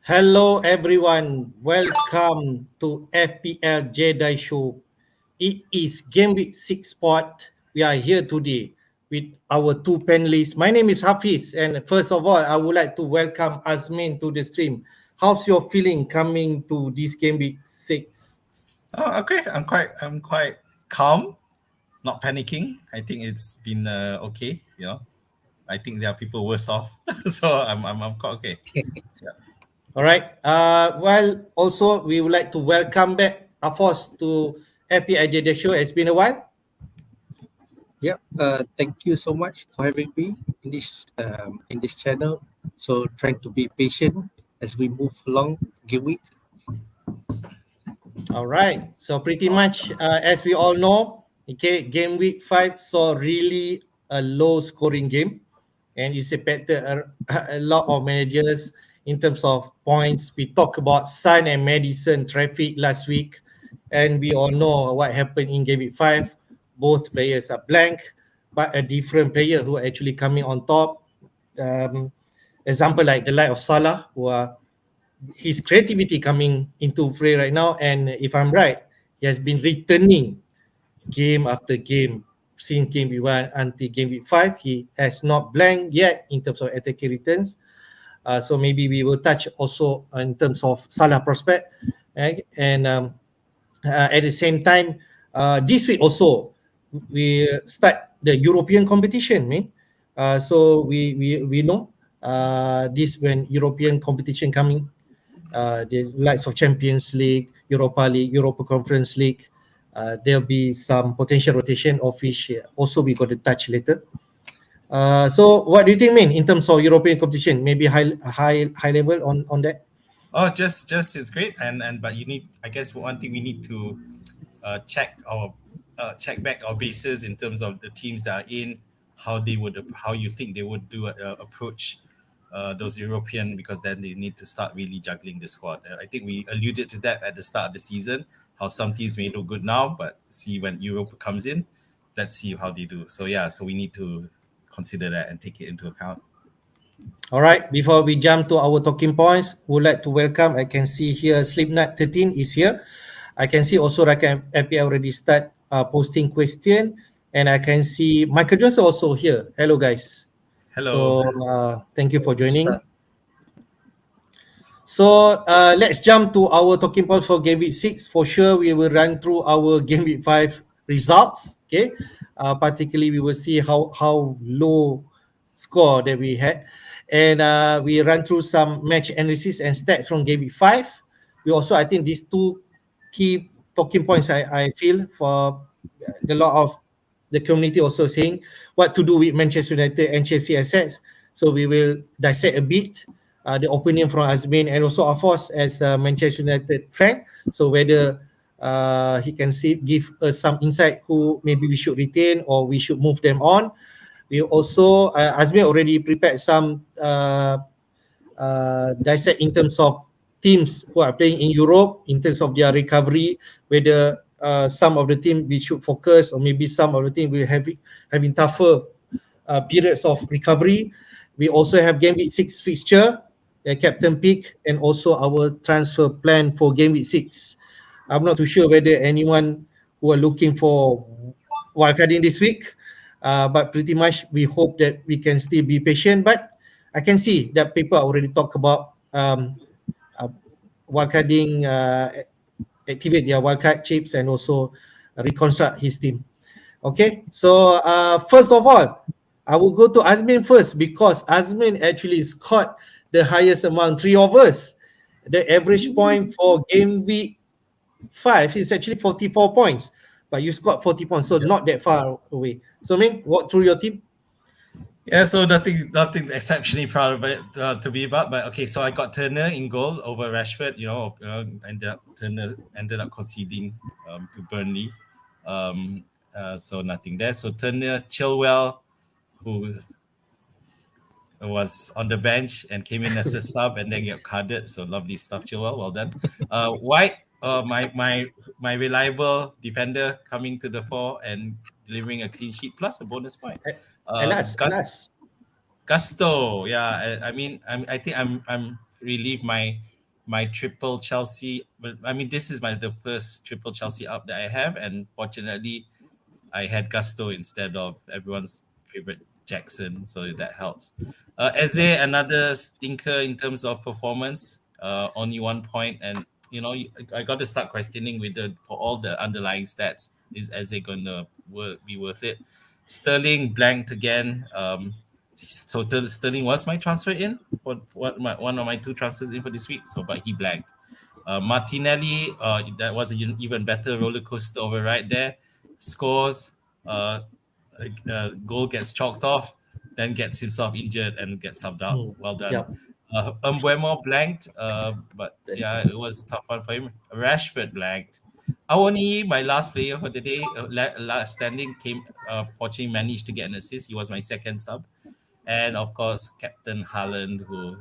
Hello everyone, welcome to FPL Jedi Show. It is Gameweek 6 spot. We are here today with our two panelists. My name is Hafiz, and first of all, I would like to welcome Azmin to the stream. How's your feeling coming to this Gameweek 6? Oh, okay. I'm quite calm, not panicking. I think it's been okay. I think there are people worse off, so I'm quite okay. Yeah. All right. Well, also, we would like to welcome back Hafiz to FPL Jedi Show. It's been a while. Yeah, thank you so much for having me in this channel. So trying to be patient as we move along game week. All right. So pretty much, as we all know, okay, game week 5 saw really a low scoring game, and it's affected a lot of managers in terms of points. We talked about Sun and Madison traffic last week, and we all know what happened in game week 5. Both players are blank, but a different player who are actually coming on top. Um, Example like the light of Salah, who are his creativity coming into play right now. And if I'm right, he has been returning game after game since game week 1 until game week 5. He has not blanked yet in terms of attacking returns. So maybe we will touch also in terms of Salah prospect. Right? And at the same time, this week also, we start the European competition. So we know this when European competition coming, the likes of Champions League, Europa League, Europa Conference League. There'll be some potential rotation of which also we got to touch later. So what do you think, in terms of European competition? Maybe high level on that. Oh, just it's great, and but I guess one thing we need to check back our bases in terms of the teams that are in, how you think they would do approach those European, because then they need to start really juggling the squad. I think we alluded to that at the start of the season, how some teams may look good now, but see when Europe comes in, let's see how they do. So yeah, so we need to consider that and take it into account. All right. Before we jump to our talking points, would like to welcome. I can see here Slipknot 13 is here. I can see also Rakan FPL already start posting question, and I can see Michael Jones also here. Hello, guys. Hello. So thank you for joining. So let's jump to our talking points for game week 6. For sure, we will run through our game week 5 results. Okay, particularly we will see how low score that we had, and we run through some match analysis and stats from game week 5. We also, I think, these two key talking points I feel for a lot of the community also saying what to do with Manchester United and Chelsea assets. So we will dissect a bit the opinion from Azmin and also of course as a Manchester United fan. So whether he can give us some insight who maybe we should retain or we should move them on. We also Azmin already prepared some dissect in terms of teams who are playing in Europe in terms of their recovery, whether some of the team we should focus or maybe some of the team will having tougher periods of recovery. We also have game week 6 fixture, captain pick, and also our transfer plan for game week 6. I'm not too sure whether anyone who are looking for wildcarding this week, but pretty much we hope that we can still be patient. But I can see that people already talk about wildcarding, activate their wildcard chips and also reconstruct his team. Okay, so first of all, I will go to Azmin first because Azmin actually scored the highest among three of us. The average point for game week 5 is actually 44 points, but you scored 40 points, so not that far away. So, Ming, walk through your team. Yeah, so nothing exceptionally proud of it to be about, but okay. So I got Turner in goal over Rashford. Turner ended up conceding to Burnley, so nothing there. So Turner, Chilwell, who was on the bench and came in as a sub and then got carded. So lovely stuff, Chilwell. Well done. White, my reliable defender coming to the fore and delivering a clean sheet plus a bonus point. Alas. Gusto, yeah. I think I'm relieved. My my triple Chelsea. But I mean, this is the first triple Chelsea up that I have, and fortunately, I had Gusto instead of everyone's favorite Jackson, so that helps. Eze, another stinker in terms of performance. Only 1 point, and I got to start questioning for all the underlying stats. Is Eze gonna be worth it? Sterling blanked again. So Sterling was my transfer in for one of my two transfers in for this week. So, but he blanked. Martinelli, that was an even better roller coaster over right there. Scores, goal gets chalked off, then gets himself injured and gets subbed out. Well done. Yeah. Mbuemo blanked, but yeah, it was tough one for him. Rashford blanked. Awoni, my last player for the day, last standing, fortunately managed to get an assist. He was my second sub. And of course, Captain Haaland, who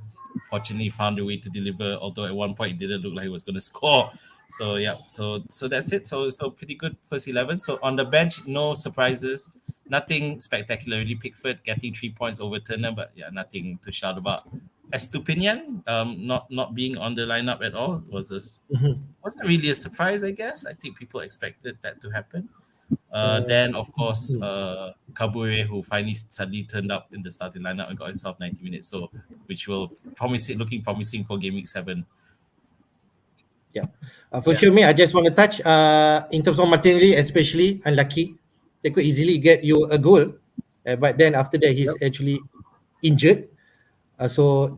fortunately found a way to deliver, although at one point it didn't look like he was going to score. So yeah, so that's it. So pretty good first 11. So on the bench, no surprises, nothing spectacularly. Pickford getting 3 points over Turner, but yeah, nothing to shout about. Estupinian, not being on the lineup at all wasn't really a surprise, I guess. I think people expected that to happen. Then, of course, Kabure, who finally suddenly turned up in the starting lineup and got himself 90 minutes, so which will looking promising for Game Week 7. Yeah, for sure. Me, I just want to touch in terms of Martinelli, especially unlucky. They could easily get you a goal, but then after that he's actually injured. So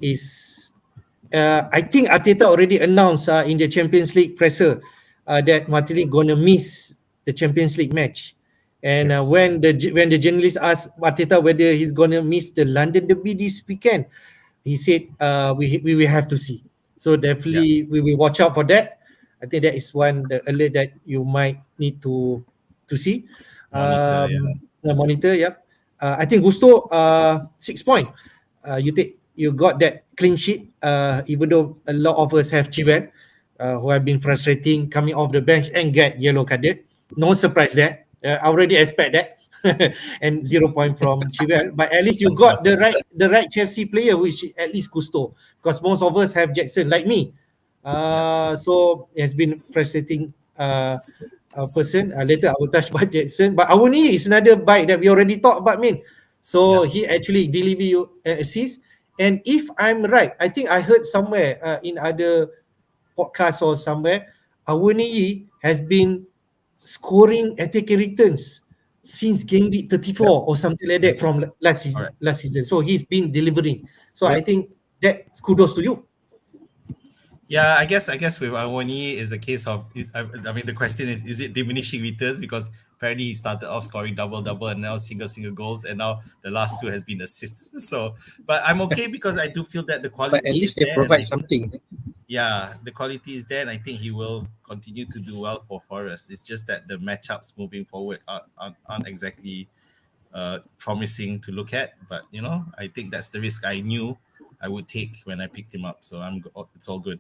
I think Arteta already announced in the Champions League presser that Martinelli gonna miss the Champions League match. And Yes. When the journalist asked Arteta whether he's gonna miss the London Derby this weekend, he said we will have to see. So definitely we will watch out for that. I think that is the alert that you might need to see. Monitor, The monitor, yep. I think Gusto 6 point. You got that clean sheet, even though a lot of us have Chilwell, who have been frustrating coming off the bench and get yellow carded. No surprise there. I already expect that. And 0 point from Chilwell, but at least you got the right Chelsea player, which is at least Gusto, because most of us have Jackson like me. So it has been frustrating person. Later I will touch about Jackson, but Awuni is another bike that we already talked about, So he actually deliver you an assist. And if I'm right, I think I heard somewhere in other podcasts or somewhere, Awuni has been scoring attacking returns since game week 34 or something like that from last season. So he's been delivering. So I think that kudos to you. Yeah, I guess with Awoni is a case of, I mean, the question is it diminishing returns? Because apparently he started off scoring double and now single goals, and now the last two has been assists. So, but I'm okay because I do feel that the quality But at least is they there, provide something. Yeah, the quality is there, and I think he will continue to do well for Forest. It's just that the matchups moving forward aren't exactly promising to look at. But I think that's the risk I knew I would take when I picked him up. So it's all good.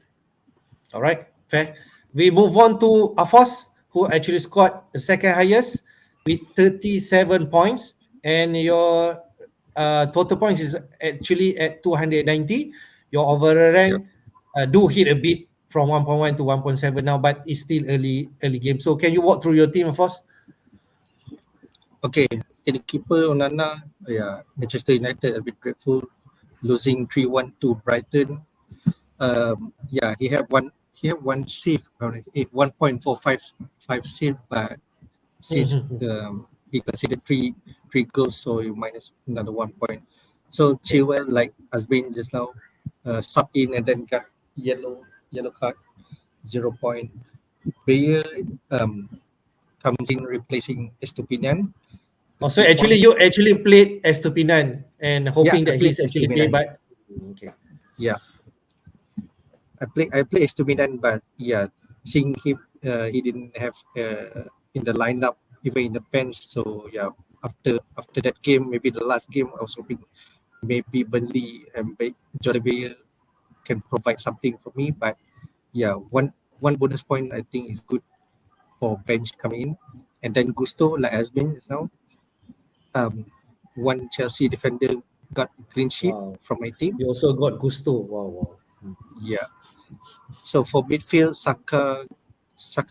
All right, fair. We move on to Hafiz, who actually scored the second highest with 37 points, and your total points is actually at 290. Your overall rank do hit a bit from 1.1 to 1.7 now, but it's still early game. So can you walk through your team, Hafiz? Okay, in the keeper Onana, Manchester United a bit grateful, losing 3-1 to Brighton. He had one save, 1.455 save, but since he considered three goals, so you minus another 1 point. So Chilwell, like Azmin just now, sub in and then got yellow card, 0 point. Bayer comes in replacing Estupinian. So actually you actually played Estupinan and hoping that he's actually played, but okay. Yeah. I play Estupinan, but seeing him, he didn't have in the lineup, even in the bench. So after that game, maybe the last game, I was hoping maybe Burnley and Jordan Bayer can provide something for me. But one bonus point I think is good for bench coming in, and then Gusto, like has been now. One Chelsea defender got clean sheet from my team. You also got Gusto. Wow. Yeah. So for midfield, Saka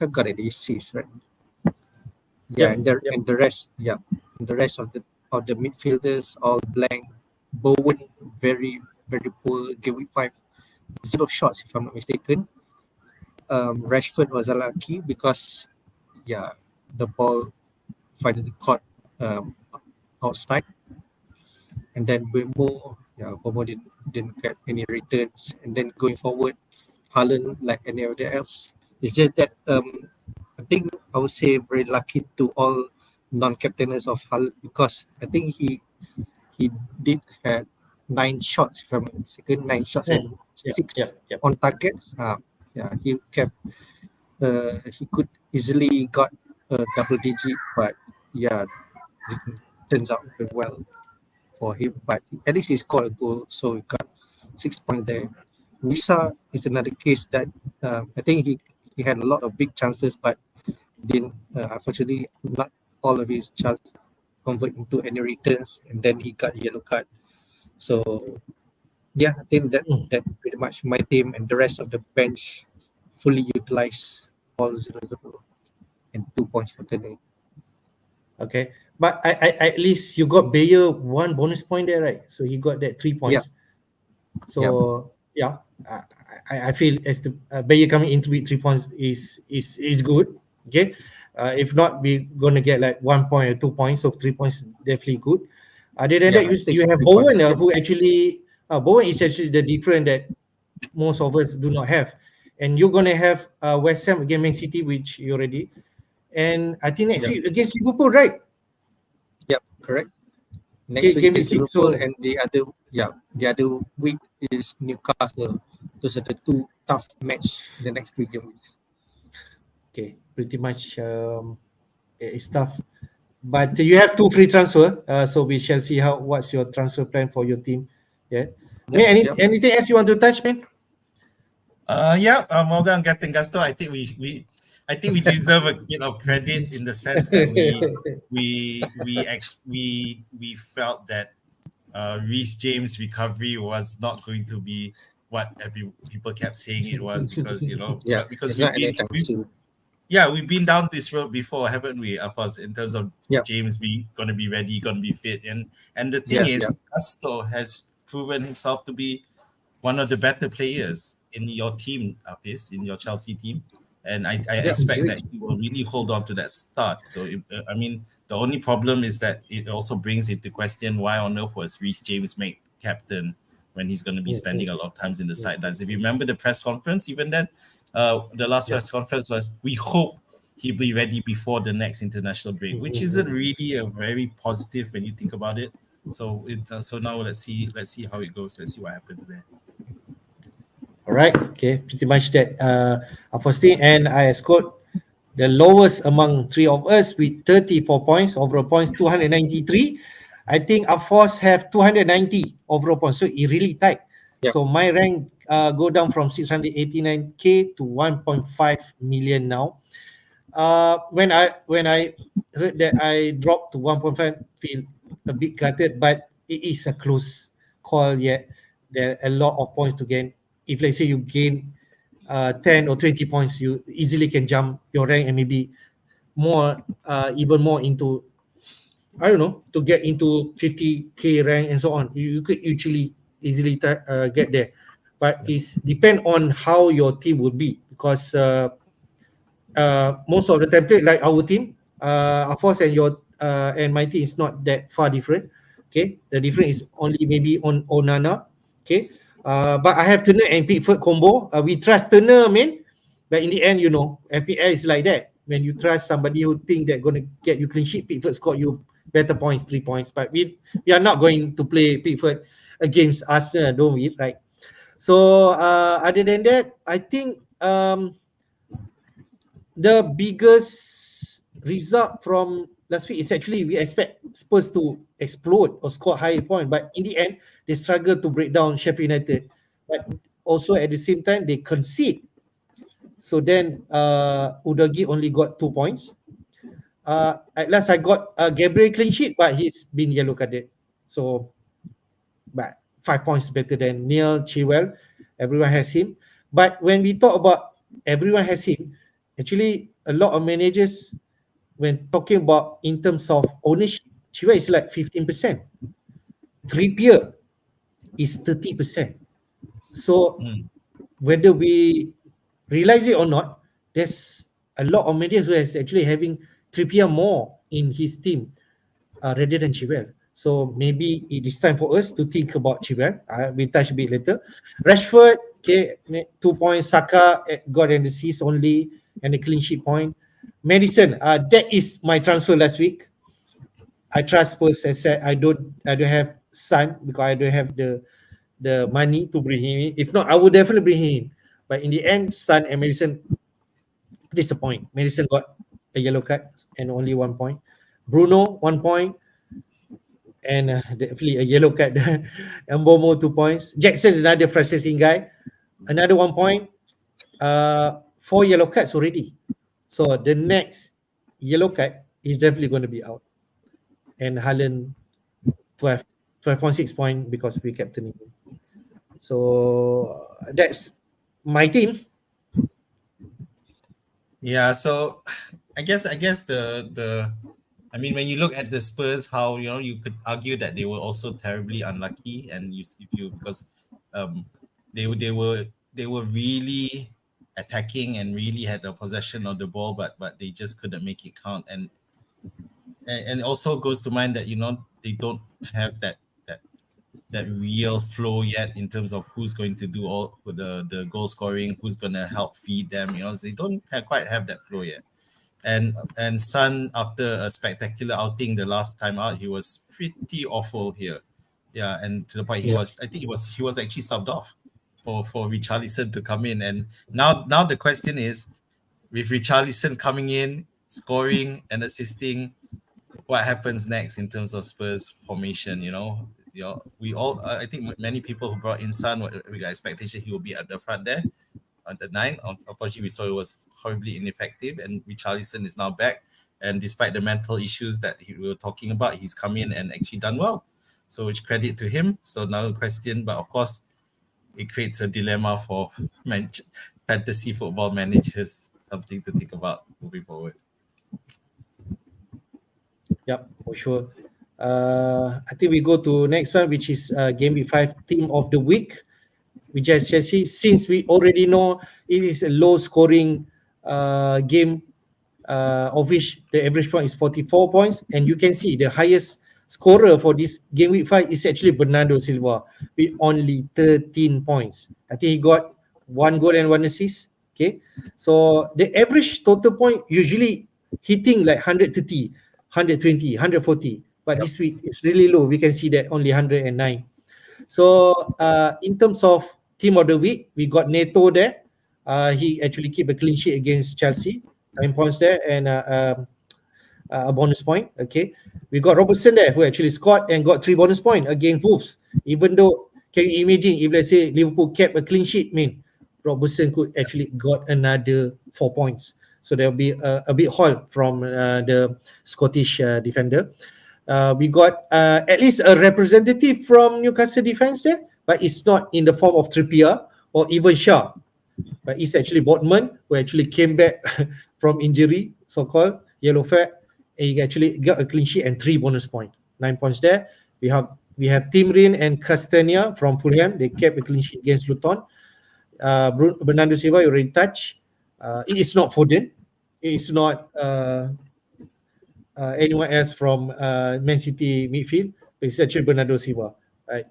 got an assist, right? Yep, Yeah, yep. and the rest, and the rest of the midfielders all blank. Bowen very poor. Game week 5, 0 shots if I'm not mistaken. Rashford was unlucky because the ball finally caught um, outside, and then Bomo didn't get any returns. And then going forward, Haaland like any other else. It's just that I think I would say very lucky to all non-captainers of Haaland because I think he did had 9 shots if I'm not mistaken, 9 shots and Yep, six yep, yep. on targets. He kept he could easily got a double digit, but didn't turns out very well for him. But at least he scored a goal, so he got 6 points there. Wisa is another case that I think he had a lot of big chances, but didn't unfortunately not all of his chances convert into any returns, and then he got a yellow card. So I think that pretty much my team and the rest of the bench fully utilized all 0-0 and 2 points for today. Okay, but at least you got Bayer one bonus point there, right? So he got that 3 points. So I feel as the Bayer coming into with 3 points is good. Okay, if not, we gonna get like 1 point or 2 points. So 3 points definitely good. Other than that, I think you have 3 Bowen, points. who actually Bowen is actually the different that most of us do not have, and you're gonna have West Ham against Man City, which you already, and I think next week against Liverpool, right? Yep, correct. Next Game week is week 6. Liverpool, So and the other week is Newcastle. Those are the two tough match in the next 3 games. okay, pretty much it's tough. But you have 2 free transfer, so we shall see what's your transfer plan for your team. Yeah. Anything else you want to touch, man? Well done, Captain Gusto. I think we deserve a bit of credit in the sense that we felt that Reece James' recovery was not going to be what people kept saying it was because because we've been down this road before, haven't we, Afaz, in terms of James going to be ready, going to be fit, and the thing is, Gusto has proven himself to be one of the better players in your team, Hafiz, in your Chelsea team. And I expect that he will really hold on to that start. So, I mean, the only problem is that it also brings into question why on earth was Reece James made captain when he's going to be spending a lot of times in the sidelines. If you remember the press conference, even then, the last press conference was, we hope he'll be ready before the next international break, which isn't really a very positive when you think about it. So now let's see how it goes. Let's see what happens there. All right. Okay. Pretty much that. First thing, and I scored the lowest among 3 of us with 34 points, overall points 293. I think Afos have 290 overall points, so it really tight. So my rank go down from 689k to 1.5 million now. When I heard that I dropped to 1.5, feel a bit gutted, but it is a close call yet. There are a lot of points to gain. If let's say you gain 10 or 20 points, you easily can jump your rank and maybe even more into, I don't know, to get into 50k rank and so on. You could easily get there, but it's depend on how your team would be, because most of the template, like our team, Afos and your and my team is not that far different. Okay, the difference is only maybe on Onana. Okay, but I have Turner and Pickford combo. We trust Turner, man. But in the end, FPL is like that. When you trust somebody who think they're going to get you clean sheet, Pickford score you better points, 3 points. But we are not going to play Pickford against Arsenal, don't we? Right. So other than that, I think the biggest result from last week is actually we expect Spurs to explode or score higher point, but in the end they struggle to break down Sheffield United. But also at the same time they concede. So then Udagi only got 2 points. At last I got Gabriel clean sheet, but he's been yellow carded. So, but 5 points better than Neil Chilwell. Everyone has him. But when we talk about everyone has him, actually a lot of managers, when talking about in terms of ownership, Chilwell is like 15%. Trippier is 30%. So Mm. whether we realize it or not, there's a lot of managers who is actually having Trippier more in his team rather than Chilwell. So maybe it is time for us to think about Chilwell. We'll touch a bit later. Rashford, okay, 2 points. Saka got an assist only and a clean sheet point. Madison, that is my transfer last week. I trust Spurs. As said, I don't have Son because I don't have the money to bring him in. If not, I would definitely bring him in. But in the end, Son and Madison disappoint. Madison got a yellow card and only 1 point. Bruno 1 point and definitely a yellow card. Mbomo 2 points. Jackson, another frustrating guy, another 1 point. 4 yellow cards already. So the next yellow card is definitely going to be out. And Haaland 12.6 point because we captain him. So that's my team. Yeah, so I guess the I mean, when you look at the Spurs, how you could argue that they were also terribly unlucky, and if you because they were really attacking and really had the possession of the ball, but they just couldn't make it count, and also goes to mind that they don't have that real flow yet in terms of who's going to do all the goal scoring, who's going to help feed them. They don't quite have that flow yet. And Son, after a spectacular outing the last time out, he was pretty awful here. Yeah, and to the point he was actually subbed off for Richarlison to come in. And now the question is, with Richarlison coming in, scoring and assisting, what happens next in terms of Spurs formation? We all I think many people who brought in Son with the expectation he will be at the front there on the 9. Unfortunately, we saw it was horribly ineffective, and Richarlison is now back. And despite the mental issues that we were talking about, he's come in and actually done well. So, which credit to him. So now the question, but of course, it creates a dilemma for fantasy football managers. Something to think about moving forward. Yep, for sure. I think we go to next one, which is Game Week 5 Team of the Week. We just see, since we already know it is a low scoring game, of which the average point is 44 points, and you can see the highest scorer for this Game Week 5 is actually Bernardo Silva with only 13 points. I think he got 1 goal and 1 assist. Okay, so the average total point usually hitting like 130, 120, 140, but this week it's really low. We can see that only 109. So in terms of team of the week, we got Neto there. He actually keep a clean sheet against Chelsea, 9 points there, and a bonus point. Okay, we got Robertson there, who actually scored and got 3 bonus points against Wolves. Even though, can you imagine if let's say Liverpool kept a clean sheet, Robertson could actually got another 4 points. So there'll be a big haul from the Scottish defender. We got at least a representative from Newcastle defense there, but it's not in the form of Trippier or even Shaw. But it's actually Botman, who actually came back from injury, so-called yellow flag. And he actually got a clean sheet and 3 bonus points. 9 points there. We have Tim Rin and Castagna from Fulham. They kept a clean sheet against Luton. Bernardo Silva, you already touched. It is not Foden. It is not anyone else from Man City midfield. It's actually Bernardo Silva.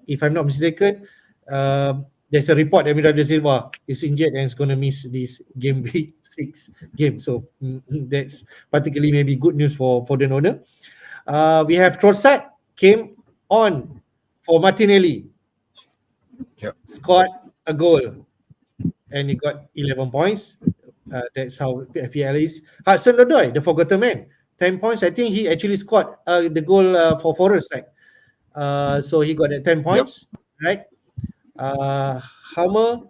If I'm not mistaken, there's a report that Bernardo Silva is injured and is going to miss this Game Week 6 game. So that's particularly maybe good news for Foden owner. We have Trossard came on for Martinelli. Scored a goal and he got 11 points. That's how FPL is. Hudson-Odoi, the forgotten man, 10 points. I think he actually scored the goal for Forest, right? So he got 10 points, right? Hammer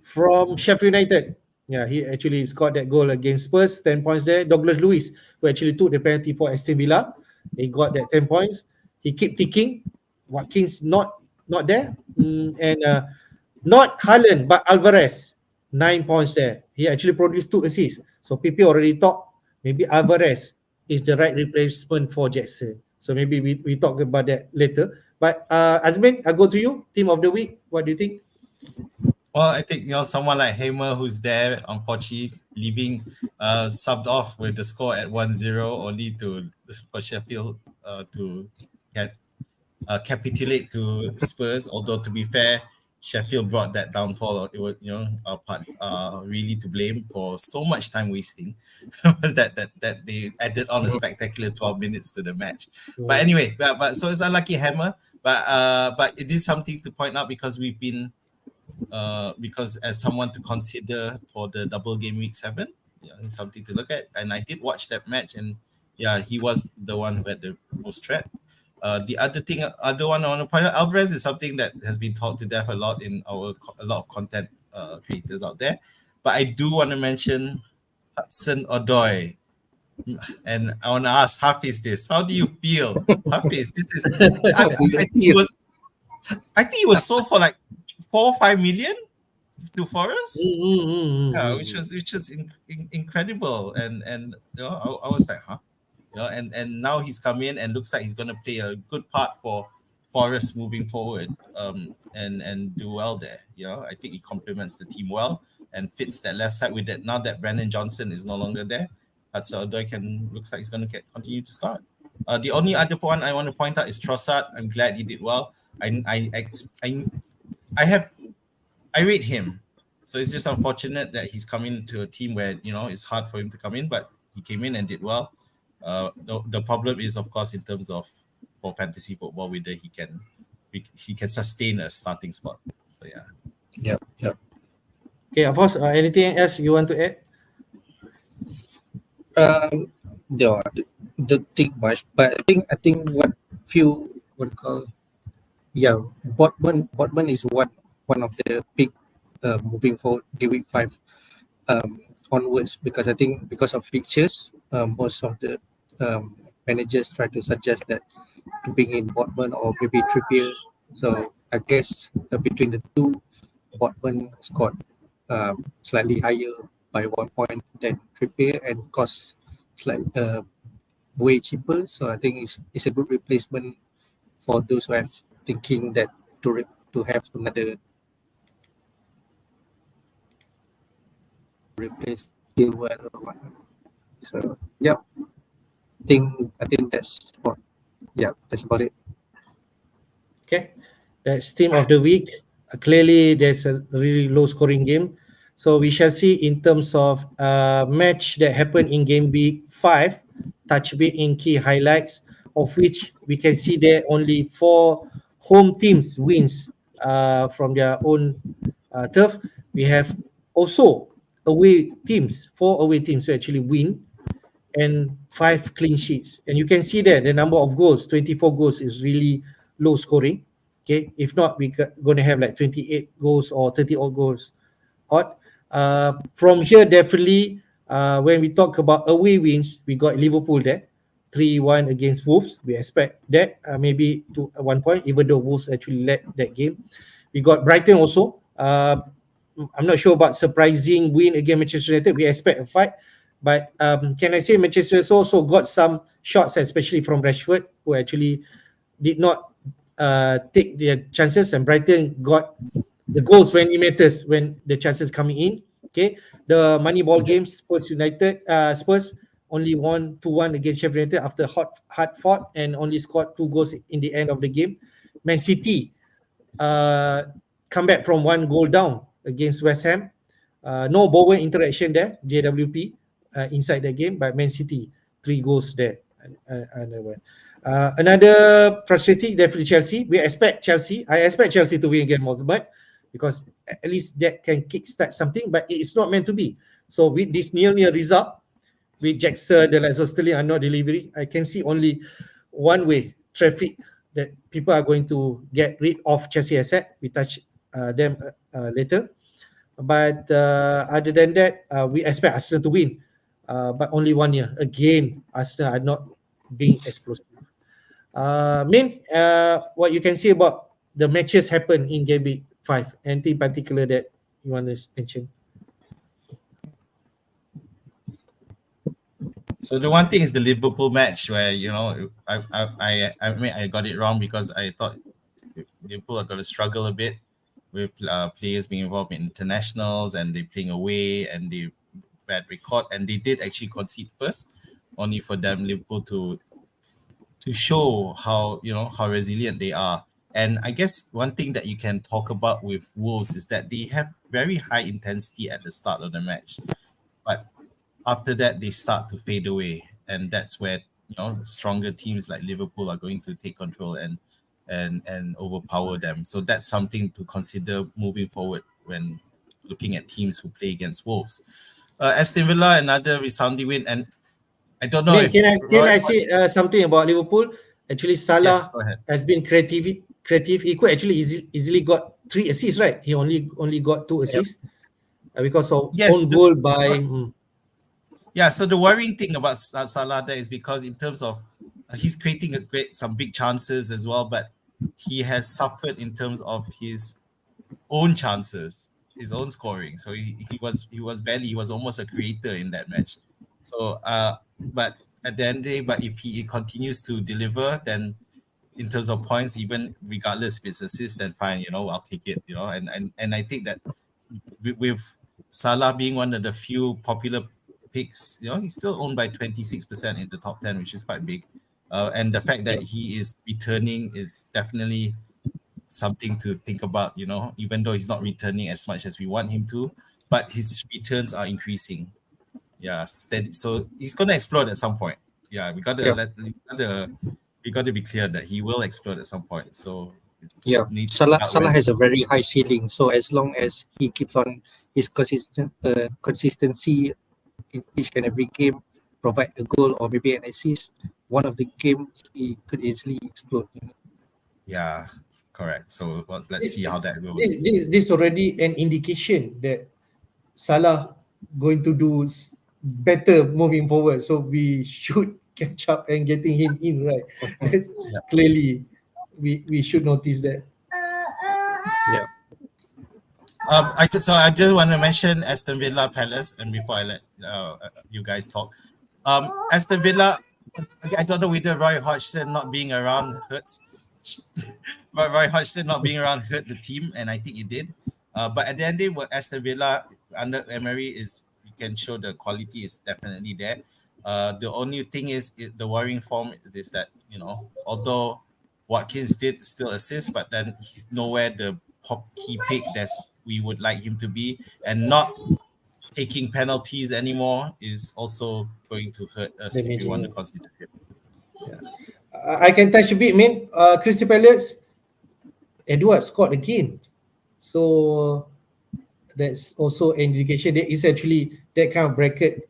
from Sheffield United. Yeah, he actually scored that goal against Spurs, 10 points there. Douglas Luiz, who actually took the penalty for Aston Villa, he got that 10 points. He kept ticking. Watkins not there. And Not Haaland, but Alvarez. 9 points there. He actually produced 2 assists. So PP already thought maybe Alvarez is the right replacement for Jackson. So maybe we talk about that later. But Azmin, I'll go to you. Team of the week. What do you think? Well, I think someone like Hamer who's there, unfortunately leaving subbed off with the score at 1-0, only for Sheffield to get capitulate to Spurs. Although to be fair, Sheffield brought that downfall. It was really to blame for so much time wasting. that they added on a spectacular 12 minutes to the match. But anyway, but so it's unlucky Hammer. But it is something to point out because we've been because as someone to consider for the double game week 7, it's something to look at. And I did watch that match, and he was the one who had the most threat. The other one I want to point out, Alvarez is something that has been talked to death a lot in a lot of content creators out there. But I do want to mention Hudson Odoi. And I want to ask Hafiz this. How do you feel? Hafiz, this is I think he was sold for like 4 or 5 million to Forest. Which was incredible. And I was like, huh? And now he's come in and looks like he's going to play a good part for Forest moving forward, and do well there. I think he complements the team well and fits that left side with that. Now that Brandon Johnson is no longer there, so Odoi looks like he's going to continue to start. The only other one I want to point out is Trossard. I'm glad he did well. I rate him. So it's just unfortunate that he's coming to a team where it's hard for him to come in, but he came in and did well. The problem is, of course, in terms of for fantasy football, whether he can sustain a starting spot. So Yep. Okay, of course. Anything else you want to add? No, I don't think much, but I think Botman is one of the big moving forward the week 5 onwards, because I think because of fixtures, most of the managers try to suggest that to bring in Botman or maybe Trippier. So I guess between the two, Botman scored slightly higher by 1 point than Trippier and cost slightly way cheaper. So I think it's a good replacement for those who have thinking that to have another replace Chilwell or whatnot. So I think that's about it. Okay, that's team of the week. Clearly, there's a really low scoring game. So we shall see in terms of match that happened in game week 5, touch base in key highlights, of which we can see there only 4 home teams wins from their own turf. We have also away teams, 4 away teams who actually win, and 5 clean sheets. And you can see there the number of goals, 24 goals is really low scoring. Okay, if not, we're going to have like 28 goals or 30 odd goals odd. From here, definitely, when we talk about away wins, we got Liverpool there, 3-1 against Wolves. We expect that maybe to 1 point, even though Wolves actually led that game. We got Brighton also. I'm not sure about surprising win against Manchester United. We expect a fight. But can I say Manchester has also got some shots, especially from Rashford, who actually did not take their chances, and Brighton got the goals when it matters, when the chances coming in. Okay, the Moneyball games, Spurs only won 2-1 against Sheffield United after hard fought and only scored 2 goals in the end of the game. Man City come back from 1 goal down against West Ham. No Bowen interaction there, JWP inside the game, but Man City 3 goals there. Another frustrating, definitely Chelsea. I expect Chelsea to win against Bournemouth, because at least that can kickstart something, but it's not meant to be. So with this near result, with Jackson, the likes of Sterling are not delivering, I can see only one way, traffic, that people are going to get rid of Chelsea asset. We touch them later. But other than that, we expect Arsenal to win, but only 1 year. Again, Arsenal are not being explosive. What you can say about the matches happen in game week 5? Anything particular that you want to mention? So the one thing is the Liverpool match where I mean I got it wrong because I thought Liverpool are going to struggle a bit with players being involved in internationals and they playing away and they bad record, and they did actually concede first, only for them Liverpool to show how resilient they are. And I guess one thing that you can talk about with Wolves is that they have very high intensity at the start of the match, but after that they start to fade away, and that's where stronger teams like Liverpool are going to take control and overpower them. So that's something to consider moving forward when looking at teams who play against Wolves. Aston Villa, another resounding win, and I don't know if Can I say something about Liverpool? Actually, Yes, Salah go ahead. has been creative. He could actually easily got 3 assists, right? He only got 2 assists because of Yes, own goal by. Yeah, so the worrying thing about Salah there is because in terms of he's creating some big chances as well, but he has suffered in terms of his own chances, his own scoring. So he was almost a creator in that match. So but at the end of the day, but if he continues to deliver, then in terms of points, even regardless if it's assist, then fine, I'll take it, and I think that with Salah being one of the few popular picks, he's still owned by 26% in the top 10, which is quite big. And the fact that he is returning is definitely something to think about, even though he's not returning as much as we want him to, but his returns are increasing. Yeah, steady. So he's going to explode at some point. Yeah, we got to be clear that he will explode at some point. So Salah has a very high ceiling. So as long as he keeps on his consistency in each and every game, provide a goal or maybe an assist, one of the games he could easily explode. Yeah, correct. So let's see how that goes. This already an indication that Salah going to do better moving forward. So we should catch up and getting him in, right? That's clearly we should notice that. Yeah. I just want to mention Aston Villa Palace, and before I let you guys talk, Aston Villa. I don't know whether Roy Hodgson not being around hurts, but Roy Hodgson not being around hurt the team, and I think it did. But at the end of the day, what Aston Villa under Emery is, you can show the quality is definitely there. The only thing is the worrying form is that although Watkins did still assist, but then he's nowhere the key pick that we would like him to be, and not taking penalties anymore is also going to hurt us if we want to consider him. I can touch a bit, man. Crystal Palace, Edward scored again, so that's also an indication there is actually that kind of bracket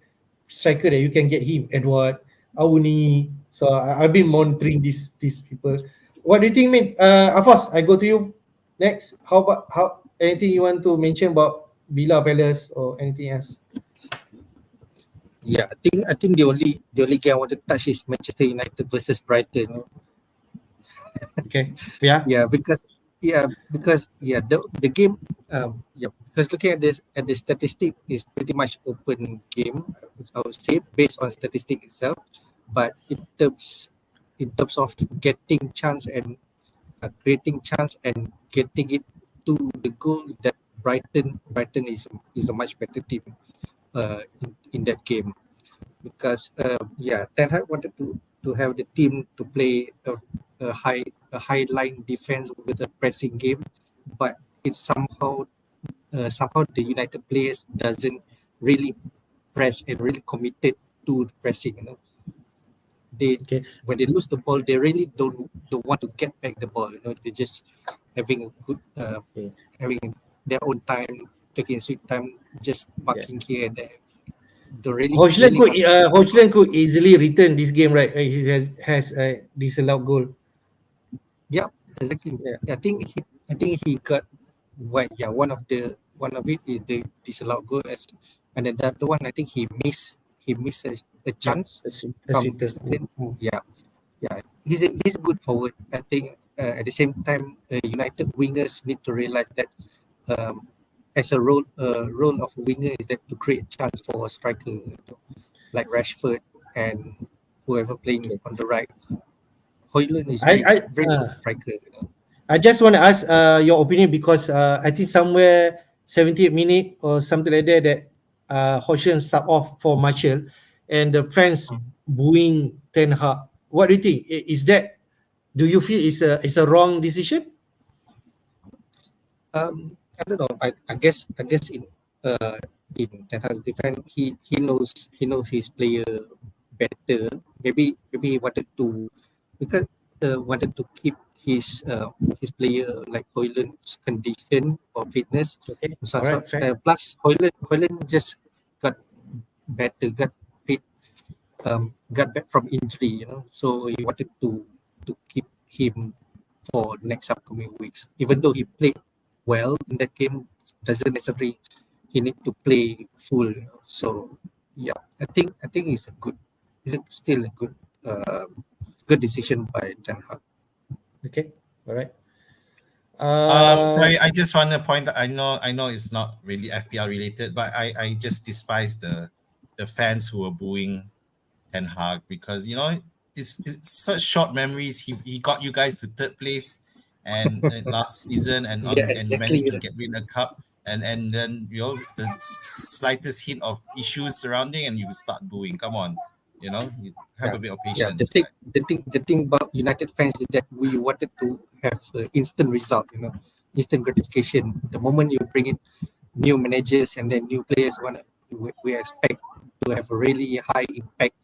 striker that you can get him, Edward, Auni. So I've been monitoring these people. What do you think, man? Hafiz, I go to you next. How anything you want to mention about Villa Palace or anything else? Yeah, I think the only game I want to touch is Manchester United versus Brighton. Okay. Yeah. Because the game because looking at the statistic is pretty much open game, I would say, based on statistic itself. But in terms of getting chance and creating chance and getting it to the goal, that Brighton is a much better team in that game, because Ten Hag wanted to have the team to play a high line defense with a pressing game, but it's somehow the United players doesn't really press and really committed to the pressing. When they lose the ball, they really don't want to get back the ball. They're just having a good having their own time, taking sweet time, just marking here and there. Hodgson could easily return this game, right? He has a disallowed goal. Yeah, exactly. Yeah. I think he got one of it is the disallowed goal, and then the other one I think he missed a chance. Yeah. yeah, he's a good forward. I think at the same time, United wingers need to realize that um, as a role of a winger is that to create chance for a striker, like Rashford and whoever playing Okay. on the right. Højlund is I very I very good striker. I just want to ask your opinion because I think somewhere 78 minute or something like that that Hoshen sub off for Marshall and the fans booing Ten Hag. What do you think? Is that, do you feel is a wrong decision? I don't know. I guess in Ten Hag's defense, he knows his player better. Maybe he wanted to because wanted to keep his player like Højlund's condition or fitness. Okay, So, all right, fair. plus Højlund just got better, got back from injury. So he wanted to keep him for next upcoming weeks. Even though he played well in that game, doesn't necessarily he need to play full. So yeah, I think still a good decision by Ten Hag. Okay, all right. Sorry, I just want to point that I know it's not really FPL related, but I just despise the fans who are booing Ten Hag because it's such short memories. He got you guys to third place and last season Yeah, and exactly. managed to get win a cup and then the slightest hint of issues surrounding and you start booing. Come on, you have Yeah, a bit of yeah. patience. The thing about United fans is that we wanted to have instant result. Instant gratification. The moment you bring in new managers and then new players, we expect to have a really high impact,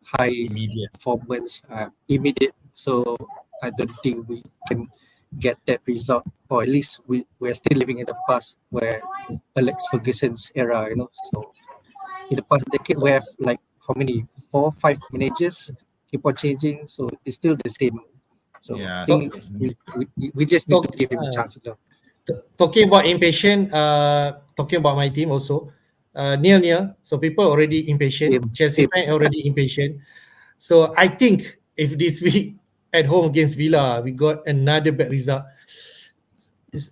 high Immediate. performance, immediate. So I don't think we can get that result, or at least we're still living in the past where Alex Ferguson's era. So in the past decade we have like how many 4 5 managers keep on changing, so it's still the same. So I Yeah. think we just need to Talk, give him a chance. talking about impatient, talking about my team also, near. So people already impatient. Chelsea Same. fan already impatient. So I think if this week at home against Villa we got another bad result, is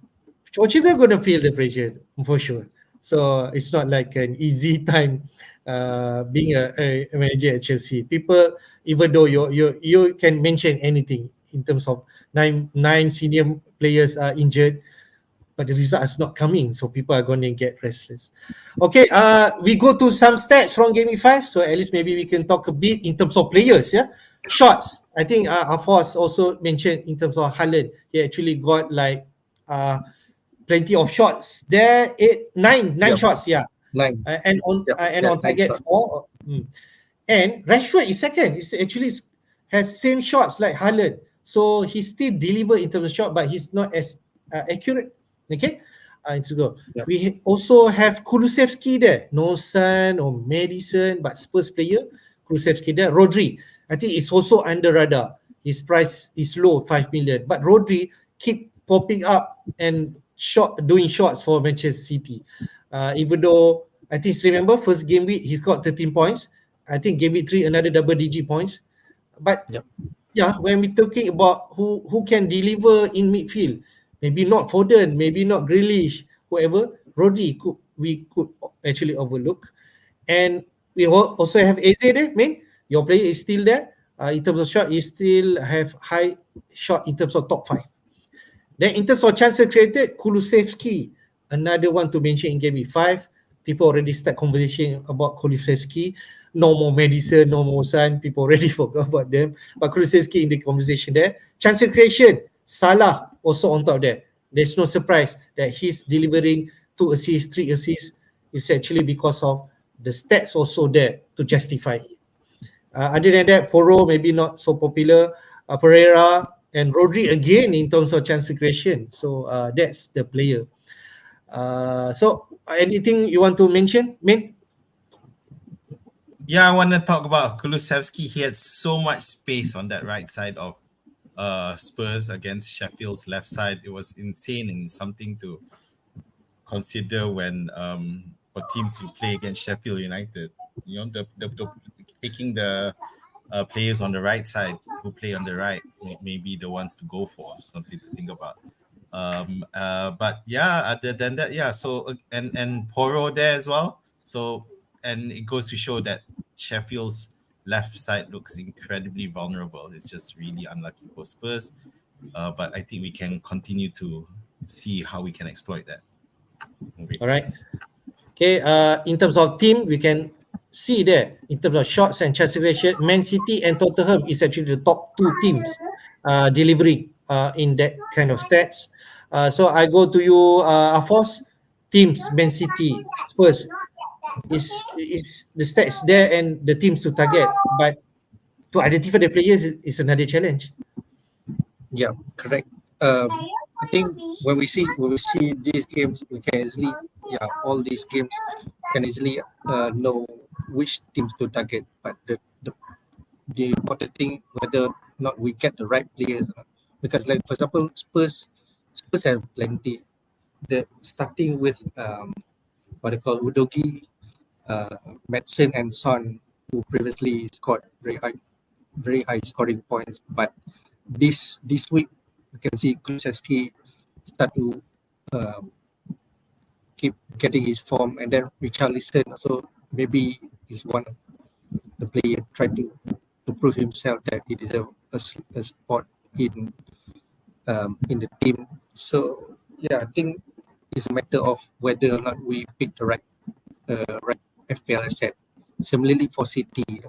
Pochettino going to feel the pressure for sure. So it's not like an easy time being a manager at Chelsea. People, even though you can mention anything in terms of nine senior players are injured, but the result is not coming, so people are going to get restless. Okay, we go to some stats from Game 5, so at least maybe we can talk a bit in terms of players. Yeah, shots. I think Hafiz also mentioned in terms of Haaland, he actually got like plenty of shots. There, nine Yep. shots. Yeah, Nine. and Yeah, on nine target shots. 4. And Rashford is second. It's actually has same shots like Haaland. So he still deliver in terms of shot, but he's not as accurate. Okay, to go. Yep. We also have Kulusevski there. No Son or Madison, but Spurs player. Kulusevski there. Rodri, I think it's also under radar. His price is low, 5 million. But Rodri keep popping up and doing shots for Manchester City. Even though I think remember first game week he's got 13 points. I think game week 3 another double digit points. But Yep. yeah, when we're talking about who can deliver in midfield, maybe not Foden, maybe not Grealish, whoever, Rodri we could actually overlook. And we also have AZ there, man. Your player is still there. In terms of shot, you still have high shot in terms of top 5. Then in terms of chances created, Kulusevski, another one to mention in game week 5. People already start conversation about Kulusevski. No more Madison, no more Son. People already forgot about them. But Kulusevski in the conversation there. Chances creation, Salah also on top there. There's no surprise that he's delivering 2 assists, 3 assists. It's actually because of the stats also there to justify it. Other than that, Poro maybe not so popular. Pereira and Rodri again in terms of chance creation. So that's the player. So anything you want to mention, Min? Yeah, I want to talk about Kulusevski. He had so much space on that right side of Spurs against Sheffield's left side. It was insane and something to consider when for teams who play against Sheffield United. The taking the players on the right side who play on the right may be the ones to go for. Something to think about. But yeah, other than that, yeah. So and Poro there as well. So and it goes to show that Sheffield's left side looks incredibly vulnerable. It's just really unlucky for Spurs. But I think we can continue to see how we can exploit that. All right. Okay. In terms of team, we can see there in terms of shots and chance creation, Man City and Tottenham is actually the top two teams delivering in that kind of stats. So I go to you, Afos. Teams, Man City, Spurs is the stats there and the teams to target, but to identify the players is another challenge. Yeah, correct. I think when we see these games, we can easily all these games can easily know which teams to target. But the important thing whether or not we get the right players, because like for example Spurs have plenty. The starting with what they call Udogi, Madsen and Son, who previously scored very high scoring points, but this week you can see Kulusevski start to keep getting his form, and then Richarlison also maybe is one of the player trying to prove himself that he deserves a spot in the team. So yeah, I think it's a matter of whether or not we pick the right FPL asset. Similarly for City,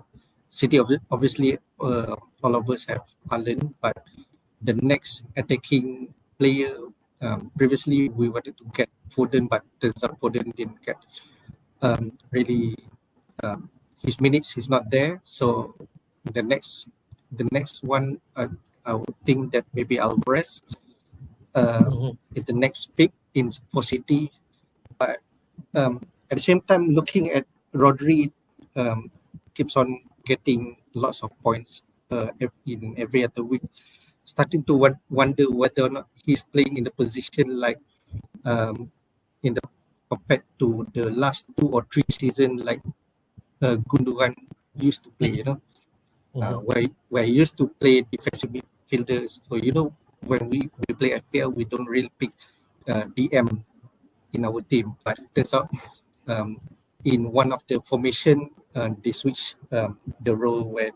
obviously all of us have Haaland, but the next attacking player, previously we wanted to get Foden, but turns out Foden didn't get really his minutes is not there. So the next one, I would think that maybe Alvarez is the next pick for City. But at the same time, looking at Rodri, keeps on getting lots of points in every other week. Starting to wonder whether or not he's playing in the position like in the compared to the last 2 or 3 seasons, like Gundogan used to play, where he used to play defensive midfielders. So when we play FPL, we don't really pick DM in our team, but it turns out in one of the formation they switch the role where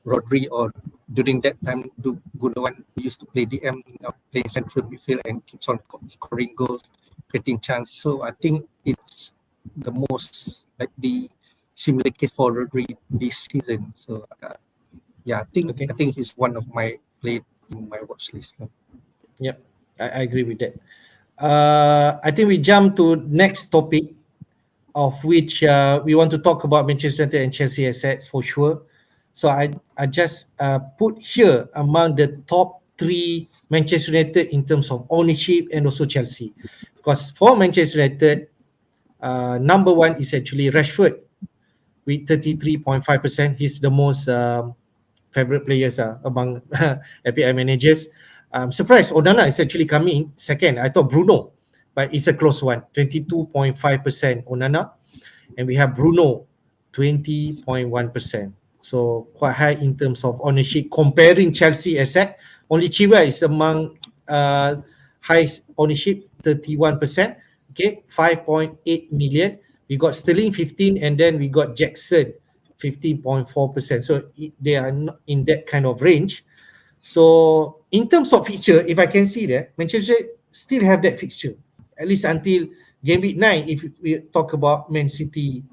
Rodri, or during that time Gundogan used to play DM, now playing central midfield and keeps on scoring goals, creating chance. So I think it's the most like the similar case for Rodri this season. So I think he's one of my play in my watch list. Yep, I agree with that. I think we jump to next topic, of which we want to talk about Manchester United and Chelsea assets for sure. So I just put here among the top 3 Manchester United in terms of ownership and also Chelsea, because for Manchester United, number 1 is actually Rashford with 33.5%. He's the most favorite players among FPL managers. I'm surprised Onana is actually coming second. I thought Bruno, but it's a close one, 22.5% Onana, and we have Bruno 20.1%. So quite high in terms of ownership. Comparing Chelsea asset, only Chilwell is among highest ownership, 31%. Okay, 5.8 million. We got Sterling 15, and then we got Jackson 15.4%. So they are not in that kind of range. So in terms of fixture, if I can see that Manchester still have that fixture, at least until game week 9. If we talk about Man City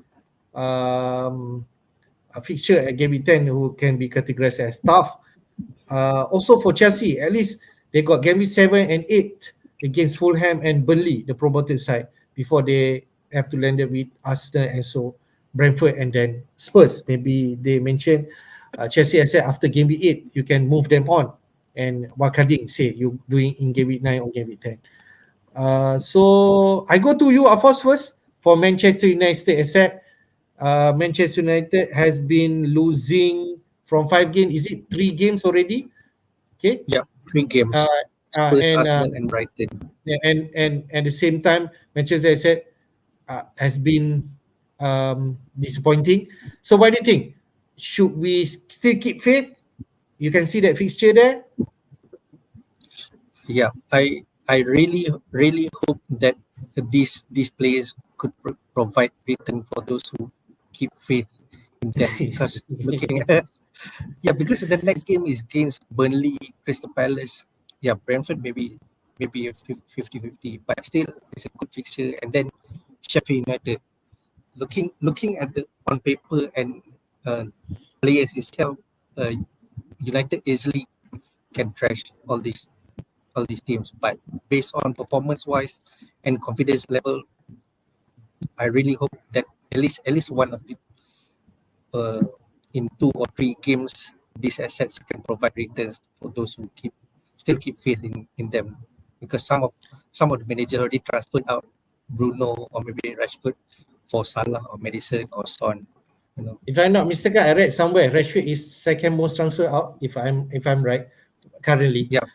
a fixture at game week 10, who can be categorized as tough. Also for Chelsea, at least they got game week 7 and 8 against Fulham and Burnley, the promoted side, before they have to land it with Arsenal and so Brentford and then Spurs. Maybe they mentioned Chelsea asset after game week 8, you can move them on and wildcarding, say you doing in game week 9 or game week 10. So I go to you, Afos, first for Manchester United asset. Manchester United has been losing from 5 games. Is it 3 games already? Okay. Yeah, 3 games. Spurs, Arsenal, and Brighton. And at the same time, Manchester United has been disappointing. So what do you think? should we still keep faith? You can see that fixture there. Yeah, I really hope that these players could provide return for those who keep faith in them, because looking at because the next game is against Burnley, Crystal Palace. Yeah, Brentford maybe a 50-50, but still it's a good fixture. And then Sheffield United, looking at the on paper and players itself, United easily can trash all these teams. But based on performance wise and confidence level, I really hope that at least one of the uh, in 2 or 3 games, these assets can provide returns for those who still keep faith in them. Because some of the managers already transferred out Bruno or maybe Rashford for Salah or Madison or Son. If I'm not mistaken, I read somewhere Rashford is second most transfer out. If I'm right, currently. Yeah.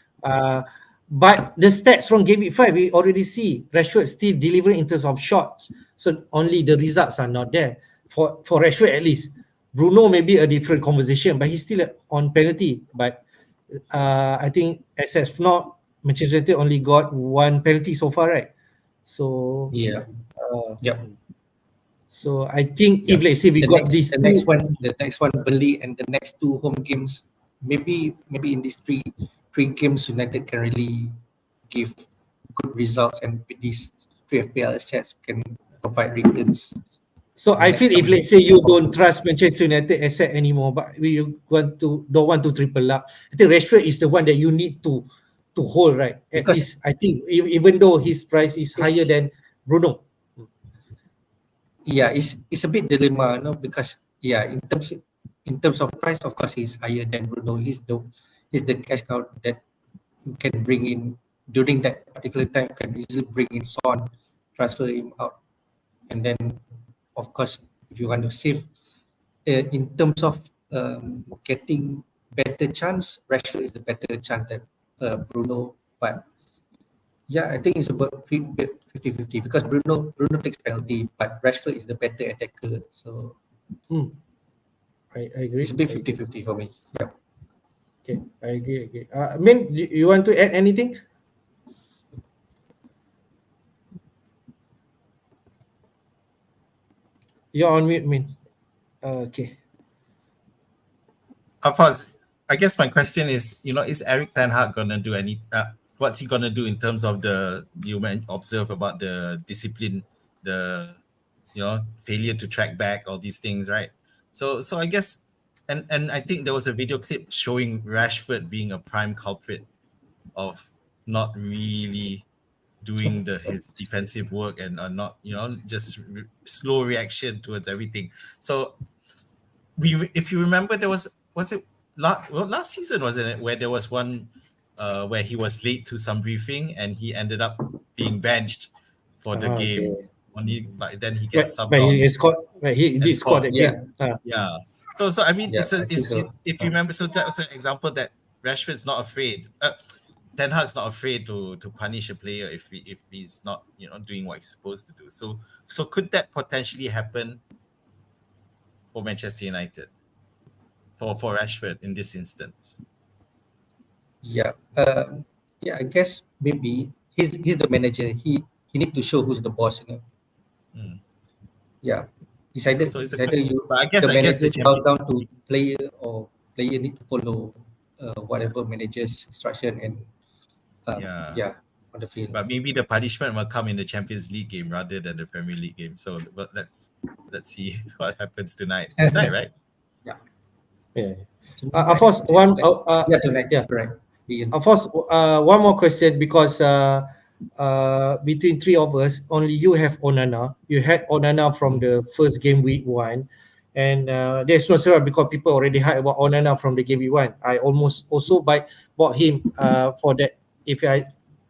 But the stats from Gameweek 5, we already see Rashford still delivering in terms of shots. So only the results are not there for Rashford at least. Bruno may be a different conversation, but he's still on penalty. But I think as not, Manchester United only got 1 penalty so far, right? So Yep. So I think if let's say we got the next one Burnley, and the next 2 home games, maybe in these three games United can really give good results, and with these 3 FPL assets can provide returns. So I feel if let's say you don't trust Manchester United asset anymore, but you don't want to triple up, I think Rashford is the one that you need to hold, right? At Because least I think even though his price is higher than Bruno. Yeah, it's a bit dilemma, because in terms of price, of course, he's higher than Bruno. He's the cash cow that can bring in during that particular time, can easily bring in Son, transfer him out, and then of course if you want to save in terms of getting better chance, Rashford is the better chance than Bruno. But I think it's about 50-50, because Bruno takes penalty, but Rashford is the better attacker. So I agree. it's a bit 50-50 for me. Yeah. Okay, I agree. Min, you want to add anything? You're on mute, Min. Okay. Hafiz, I guess my question is, is Eric Ten Hag gonna do what's he gonna do in terms of you observe about the discipline, the failure to track back, all these things, right? So I guess, and I think there was a video clip showing Rashford being a prime culprit of not really doing his defensive work, and not just slow reaction towards everything. So if you remember, there was it last season, wasn't it, where there was one where he was late to some briefing and he ended up being benched for the game. Okay. Only, but then he gets subbed but on. he did score that game. Yeah. So I mean, Yeah, I think so. if you remember, so that was an example that Rashford's not afraid. Ten Hag's not afraid to punish a player if he's not doing what he's supposed to do. So could that potentially happen for Manchester United, for Rashford in this instance? Yeah. I guess maybe he's the manager. He need to show who's the boss. Yeah. It's either, So it's the I guess manager bows down to player, or player need to follow whatever manager's instruction, and on the field. But maybe the punishment will come in the Champions League game rather than the Premier League game. So, but let's see what happens tonight. Tonight, right? Yeah. Of course, one. Tonight. Yeah. Correct. Of course, one more question, because between 3 of us, only you have Onana. You had Onana from the first game week 1, and there's no surprise because people already heard about Onana from the game week 1. I almost also bought him for that, if I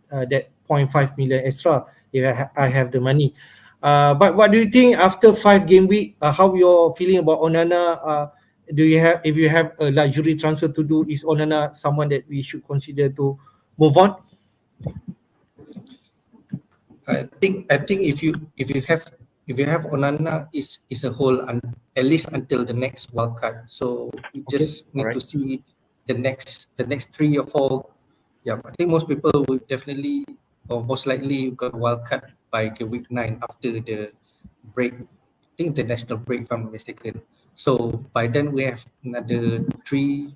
that 0.5 million extra if I have the money. But what do you think after 5 game week? How you're feeling about Onana? If you have a luxury transfer to do, is Onana someone that we should consider to move on? I think if you if you have Onana, is a whole at least until the next wildcard. So you just need to alright. see the next 3 or 4. Yeah, I think most people will definitely or most likely got wildcard by week 9 after the break. I think international break, if I'm not mistaken. So by then we have another three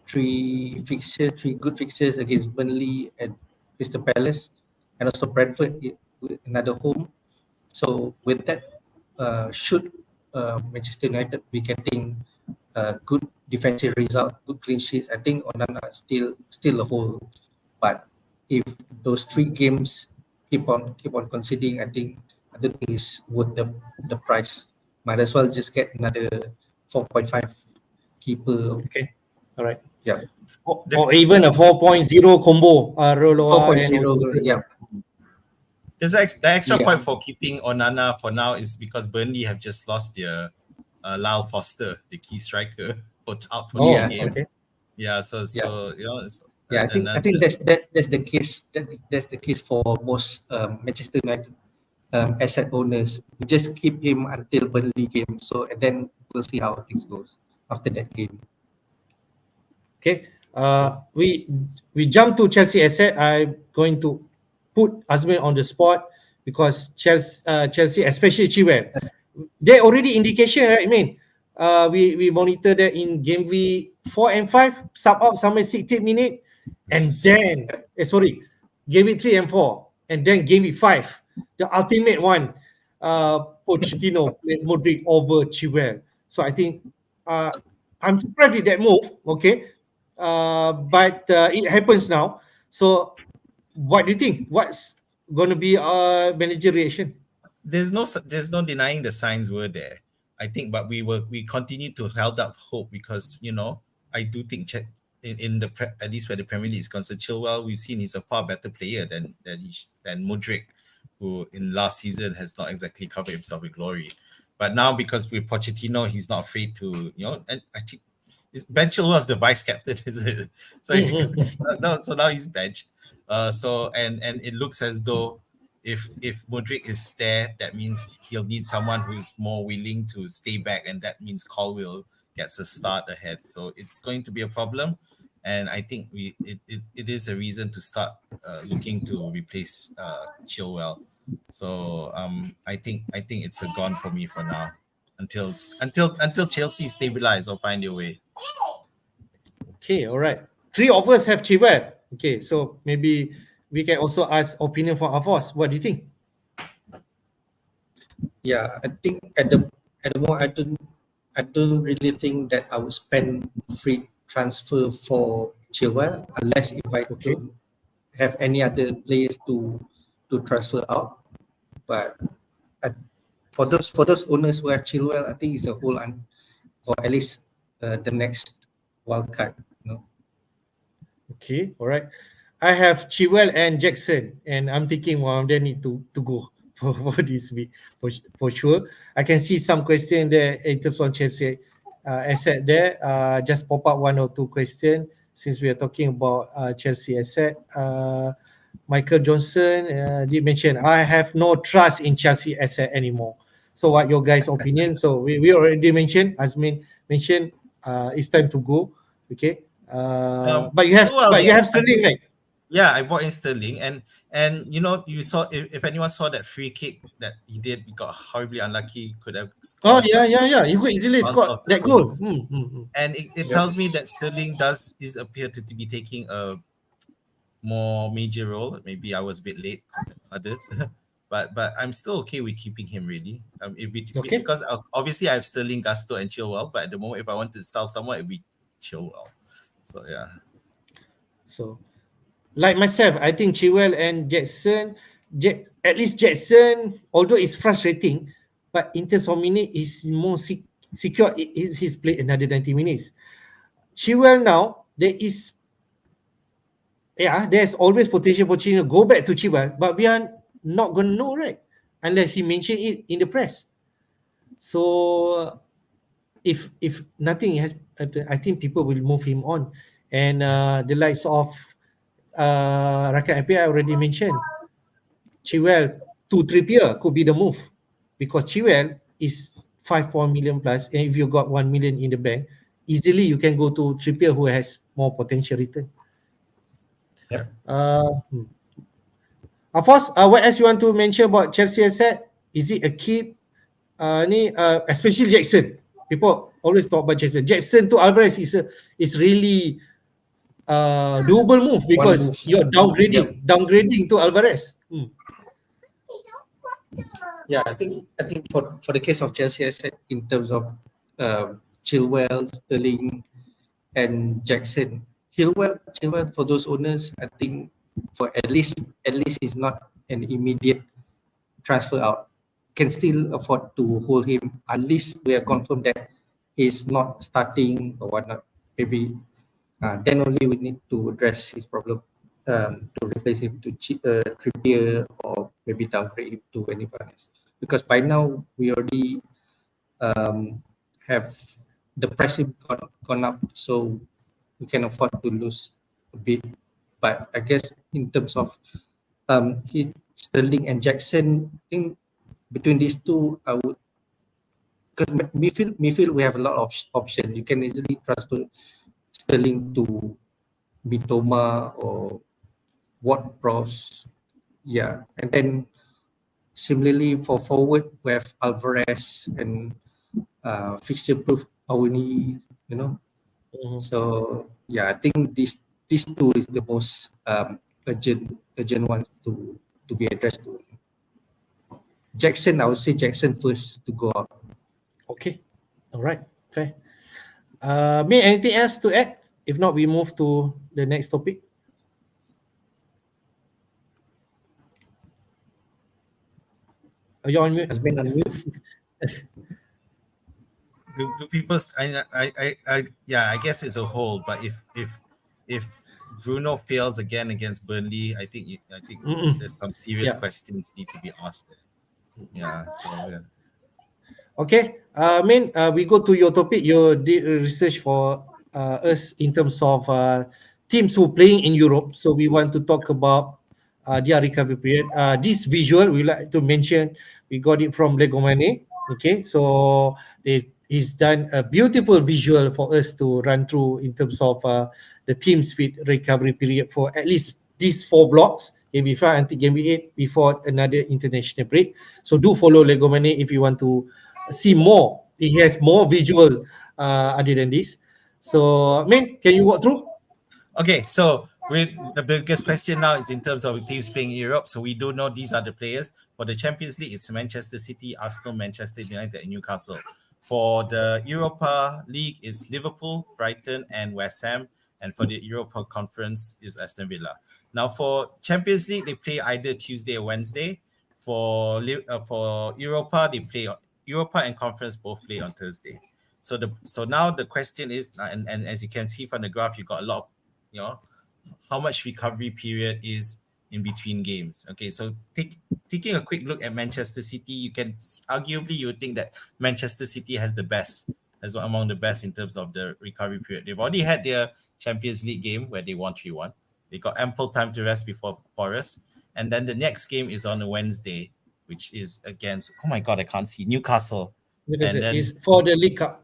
good fixtures against Burnley and Crystal Palace, and also Brentford with another home. So with that, should Manchester United be getting good defensive result, good clean sheets, I think Onana is still a hold. But if those 3 games keep on conceding, I don't think it's worth the price. Might as well just get another 4.5 keeper. Okay, alright. Yeah, Or even a 4.0 combo, Roloa and 4.0. also Yeah, The extra Yeah. point for keeping Onana for now is because Burnley have just lost their Lyle Foster, the key striker, out for 3 games. okay. Yeah, so you know, yeah. I think that's the case. That's the case for most Manchester United asset owners. We just keep him until Burnley game. So and then we'll see how things goes after that game. Okay. We jump to Chelsea asset. I'm going to put Azmin on the spot because Chelsea, especially Chilwell, they already indication, right? I mean, we monitor that in game week 4 and 5, sub out somewhere 60 minute, and then game week 3 and 4, and then game week 5, the ultimate one. Pochettino played Modric over Chilwell. So I think I'm surprised with that move. Okay, but it happens now. So what do you think? What's going to be our manager reaction? there's no denying the signs were there. I think, but we continue to held up hope because I do think at least where the Premier League is concerned, Chilwell, we've seen he's a far better player than Modric, who in last season has not exactly covered himself with glory. But now because with Pochettino, he's not afraid to and I think Ben Chilwell is the vice captain, isn't it? So now he's benched. So and it looks as though if Modric is there, that means he'll need someone who is more willing to stay back, and that means Colwill gets a start ahead. So it's going to be a problem, and I think it is a reason to start looking to replace Chilwell. So I think it's a gone for me for now until Chelsea stabilize or find their way. Okay, all right. 3 of us have Chilwell. Okay, so maybe we can also ask opinion for Hafiz. What do you think? Yeah, I think at the moment I don't really think that I would spend free transfer for Chilwell unless if I don't have any other players to transfer out. But for those owners who have Chilwell, I think it's a whole for at least the next wildcard. Okay, all right. I have Chilwell and Jackson, and I'm thinking one of them need to go for this week for sure. I can see some question there in terms of Chelsea asset there. Just pop up 1 or 2 question since we are talking about Chelsea asset. Michael Johnson did mention I have no trust in Chelsea asset anymore. So what your guys' opinion? So we already mentioned, Azmin mentioned, it's time to go. Okay. But you have Sterling, right? Yeah, I bought in Sterling, and you saw if anyone saw that free kick that he did, he got horribly unlucky. Could have Oh scored. yeah. You could easily score that goal. And it tells me that Sterling is appear to be taking a more major role. Maybe I was a bit late compared to others, but I'm still okay with keeping him really. Because obviously I have Sterling, Gusto, and Chilwell. But at the moment, if I want to sell someone, it'd be Chilwell. So yeah. So, like myself, I think Chilwell and Jackson, at least Jackson, although it's frustrating, but in terms of minute, is more secure. He's played another 90 minutes. Chilwell now, there's always potential for Chilwell. Go back to Chilwell, but we are not going to know, right? Unless he mention it in the press. So, if nothing has, I think people will move him on. And the likes of Rakan FPL I already mentioned. Chilwell to Trippier could be the move. because Chilwell is 5 million plus, and if you got 1 million in the bank, easily you can go to Trippier who has more potential return. Yep. Hafiz, what else you want to mention about Chelsea asset? Is it a keep? Especially Jackson. People always talk about Jackson. Jackson to Alvarez is really doable move because move. you're downgrading to Alvarez. Yeah, I think for the case of Chelsea, I said in terms of Chilwell, Sterling, and Jackson. Chilwell for those owners, I think for at least is not an immediate transfer out. Can still afford to hold him at least we are confirmed that he's not starting or whatnot. Maybe then only we need to address his problem to replace him to Trippier or maybe downgrade him to anyone else. Because by now we already have the pricing gone up, so we can afford to lose a bit. But I guess in terms of Sterling and Jackson, I think between these two, I would, because midfield we have a lot of options. You can easily transfer Sterling to Bitoma or Ward-Prowse. Yeah, and then similarly for forward, we have Alvarez and fixture-proof Awani, you know. So yeah, I think these two is the most urgent ones to be addressed to. Jackson, I would say Jackson first to go out. Okay, all right, fair. May anything else to add? If not, we move to the next topic. Are you on mute? Has been unmute. Do people? I guess it's a hold. But if Bruno fails again against Burnley, I think there's some serious questions need to be asked there. Yeah. So yeah. Okay, we go to your topic. You did research for us in terms of teams who playing in Europe. So we want to talk about their recovery period. This visual we like to mention. We got it from Lego Money. Okay, so he's done a beautiful visual for us to run through in terms of the team's fit recovery period for at least these 4 blocks. Game week 5 until game week 8 before another international break. So do follow Lego Money if you want to see more. He has more visual other than this. So, can you walk through? Okay, so the biggest question now is in terms of teams playing in Europe. So we do know these are the players. For the Champions League, it's Manchester City, Arsenal, Manchester United, and Newcastle. For the Europa League, it's Liverpool, Brighton, and West Ham. And for the Europa Conference, is Aston Villa. Now, for Champions League, they play either Tuesday or Wednesday. For Europa, they play Europa and Conference both play on Thursday. So now the question is, and as you can see from the graph, you got a lot of, how much recovery period is in between games. Okay, so taking a quick look at Manchester City, you would think that Manchester City has among the best in terms of the recovery period. They've already had their Champions League game where they won 3-1. They got ample time to rest before Forest. And then the next game is on a Wednesday, which is against, oh my God, I can't see, Newcastle. And then is for the League Cup.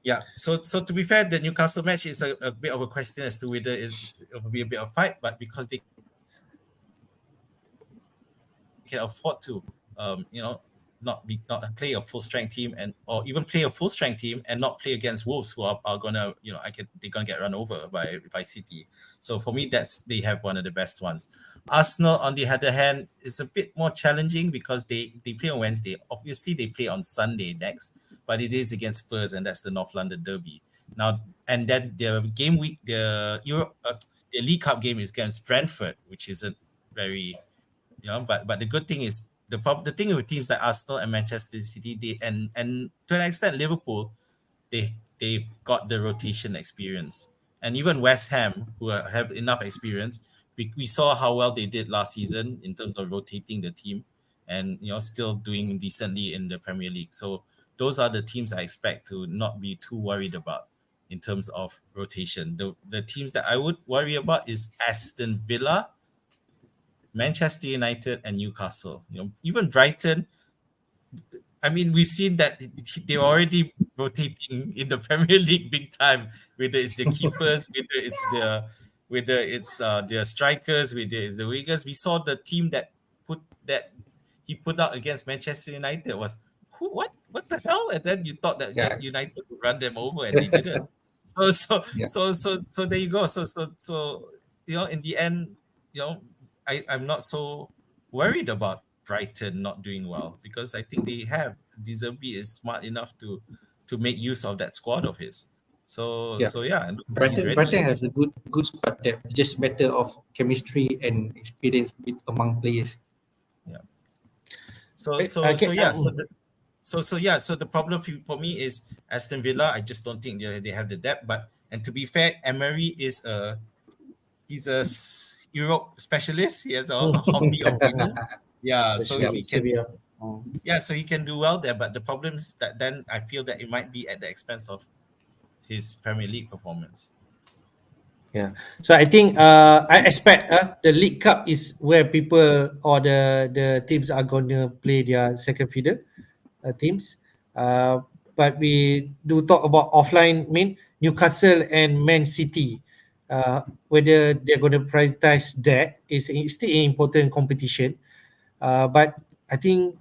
Yeah, so to be fair, the Newcastle match is a bit of a question as to whether it will be a bit of fight, but because they can afford to, not play a full strength team or even play a full strength team and not play against Wolves who are gonna, they're gonna get run over by City. So for me, they have one of the best ones. Arsenal, on the other hand, is a bit more challenging because they play on Wednesday. Obviously, they play on Sunday next, but it is against Spurs, and that's the North London derby. Now, and then the game week, the League Cup game is against Brentford, which isn't very, but the good thing is the thing with teams like Arsenal and Manchester City, and to an extent Liverpool, they've got the rotation experience, and even West Ham, who have enough experience. We saw how well they did last season in terms of rotating the team, and still doing decently in the Premier League. So those are the teams I expect to not be too worried about in terms of rotation. The teams that I would worry about is Aston Villa, Manchester United, and Newcastle. Even Brighton, I mean, we've seen that they're already rotating in the Premier League big time. Whether it's the keepers, whether it's their strikers, whether it's the wingers. We saw the team that he put out against Manchester United was what the hell? And then you thought that Yeah. United would run them over, and they didn't. So Yeah. so there you go. So in the end, I'm not so worried about Brighton not doing well, because I think they have Deserby is smart enough to make use of that squad of his. So Yeah. yeah, it looks like he's ready. Brighton has a good squad depth. Just matter of chemistry and experience among players. Yeah. So Wait, so so okay, yeah. So the problem for me is Aston Villa. I just don't think they have the depth. And to be fair, Emery he's a Europe specialist. He has a hobby of winning. Yeah, so especially he with can. Sevilla. Yeah, so he can do well there. But the problem is that then I feel that it might be at the expense of his Premier League performance. Yeah. So I think I expect the League Cup is where people or the teams are going to play their second feeder teams. But we do talk about offline, mean Newcastle and Man City. Whether they're going to prioritize that is still an important competition. But I think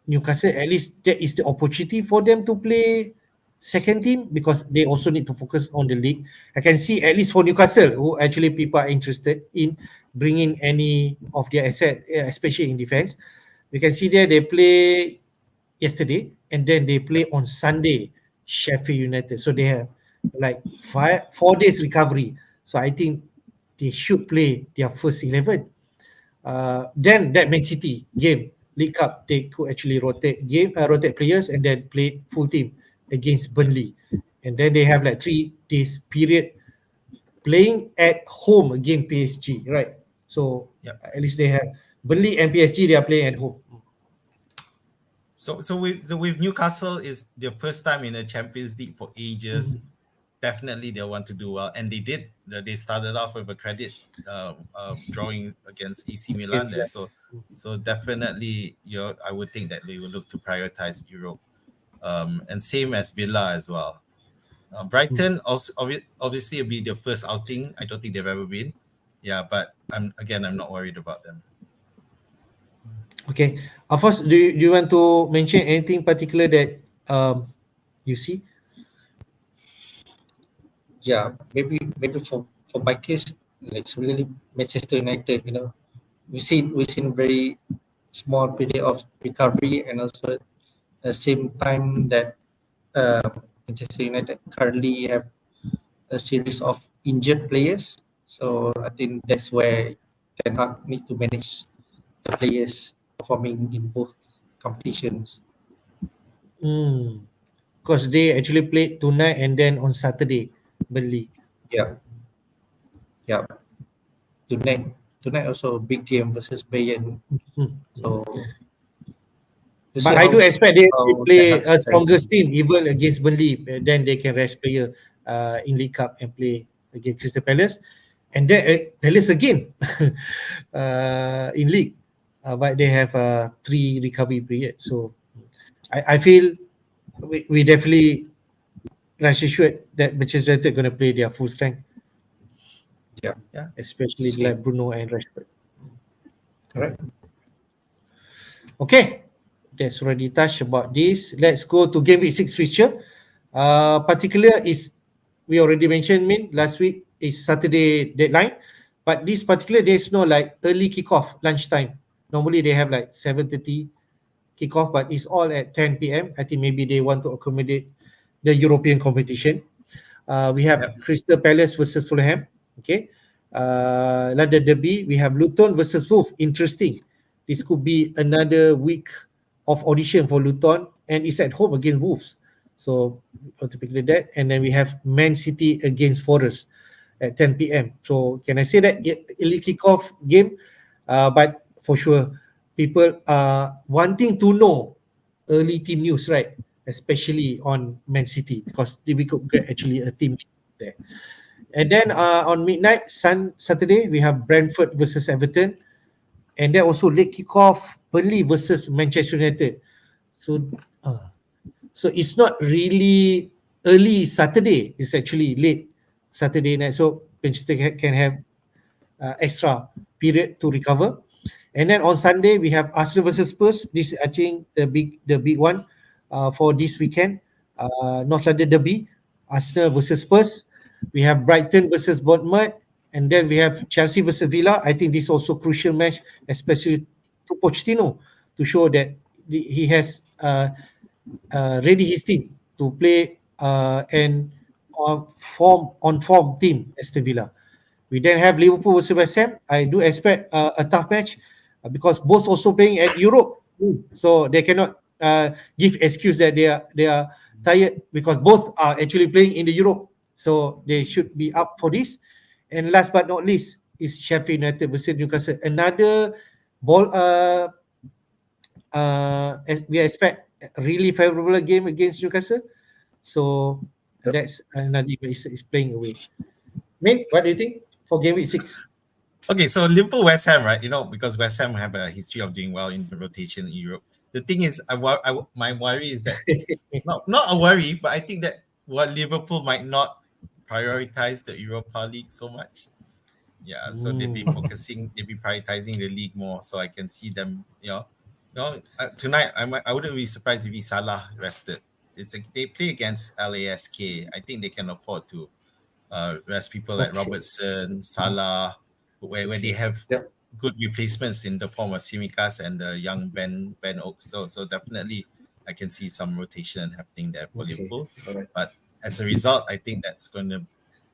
Newcastle, at least that is the opportunity for them to play second team, because they also need to focus on the league. I can see at least for Newcastle, who actually people are interested in bringing any of their assets, especially in defense. You can see there they play yesterday and then they play on Sunday, Sheffield United. So they have like 4 days recovery. So I think they should play their first 11. Then that Man City game, League Cup, they could actually rotate players and then play full team against Burnley, and then they have like 3 days period playing at home against PSG, right? So Yeah. at least they have Burnley and PSG. They are playing at home. So with Newcastle is their first time in a Champions League for ages. Definitely they'll want to do well, and they did. They started off with a credit drawing against AC Milan there. So definitely, I would think that they will look to prioritize Europe, and same as Villa as well. Brighton also obviously it'll be their first outing. I don't think they've ever been. Yeah, but I'm not worried about them. Okay, Afos, do you want to mention anything particular that you see? Yeah, maybe for my case, like really Manchester United, we seen very small period of recovery, and also at the same time that Manchester United currently have a series of injured players. So I think that's where Ten Hag need to manage the players performing in both competitions. Because they actually played tonight and then on Saturday, Burnley. Yeah, yeah. Tonight also a big game versus Bayern. So But I do expect they play a stronger team. team even against Burnley. Then they can rest player in League Cup and play against Crystal Palace, and then Palace again in League. But they have 3 recovery period. So I feel we definitely rest assured that Manchester United going to play their full strength. Yeah, Especially Same. like Bruno and Rashford. correct. Okay, that's already touched about this. Let's go to game week 6 fixture. Particular is, we already mentioned last week is Saturday deadline, but this particular there's no like early kickoff lunchtime. Normally they have like 7:30 kickoff, but it's all at 10 p.m. I think maybe they want to accommodate the European competition. We have Crystal Palace versus Fulham. Okay. London Derby, we have Luton versus Wolves. Interesting. This could be another week of audition for Luton, and it's at home against Wolves. So particularly that, and then we have Man City against Forest at 10 p.m. So can I say that early kickoff game? But for sure, people are wanting to know early team news, right? Especially on Man City, because we could get actually a team there. And then on midnight, Saturday, we have Brentford versus Everton. And then also late kickoff, Burnley versus Manchester United. So so it's not really early Saturday. It's actually late Saturday night. So Manchester can have extra period to recover. And then on Sunday we have Arsenal versus Spurs. This is I think the big one for this weekend. North London derby, Arsenal versus Spurs. We have Brighton versus Bournemouth, and then we have Chelsea versus Villa. I think this is also crucial match, especially to Pochettino, to show that he has ready his team to play and on form team Aston Villa. We then have Liverpool versus West Ham. I do expect a tough match because both also playing at Europe, so they cannot give excuse that they are tired because both are actually playing in the Europe, so they should be up for this. And last but not least is Sheffield United versus Newcastle. Another ball. We expect a really favorable game against Newcastle. So that's another is playing away. Mate, what do you think for game week 6? Okay, so Liverpool West Ham, right? Because West Ham have a history of doing well in the rotation in Europe. The thing is, my worry is that not a worry, but I think that Liverpool might not prioritize the Europa League so much. Yeah, so they've been prioritizing the league more. So I can see them, tonight I wouldn't be surprised if Salah rested. They play against LASK. I think they can afford to rest people like Robertson, Salah, where they have good replacements in the form of Simikas and the young Ben Oaks. So definitely I can see some rotation happening there for Liverpool. Right. But as a result, I think that's going to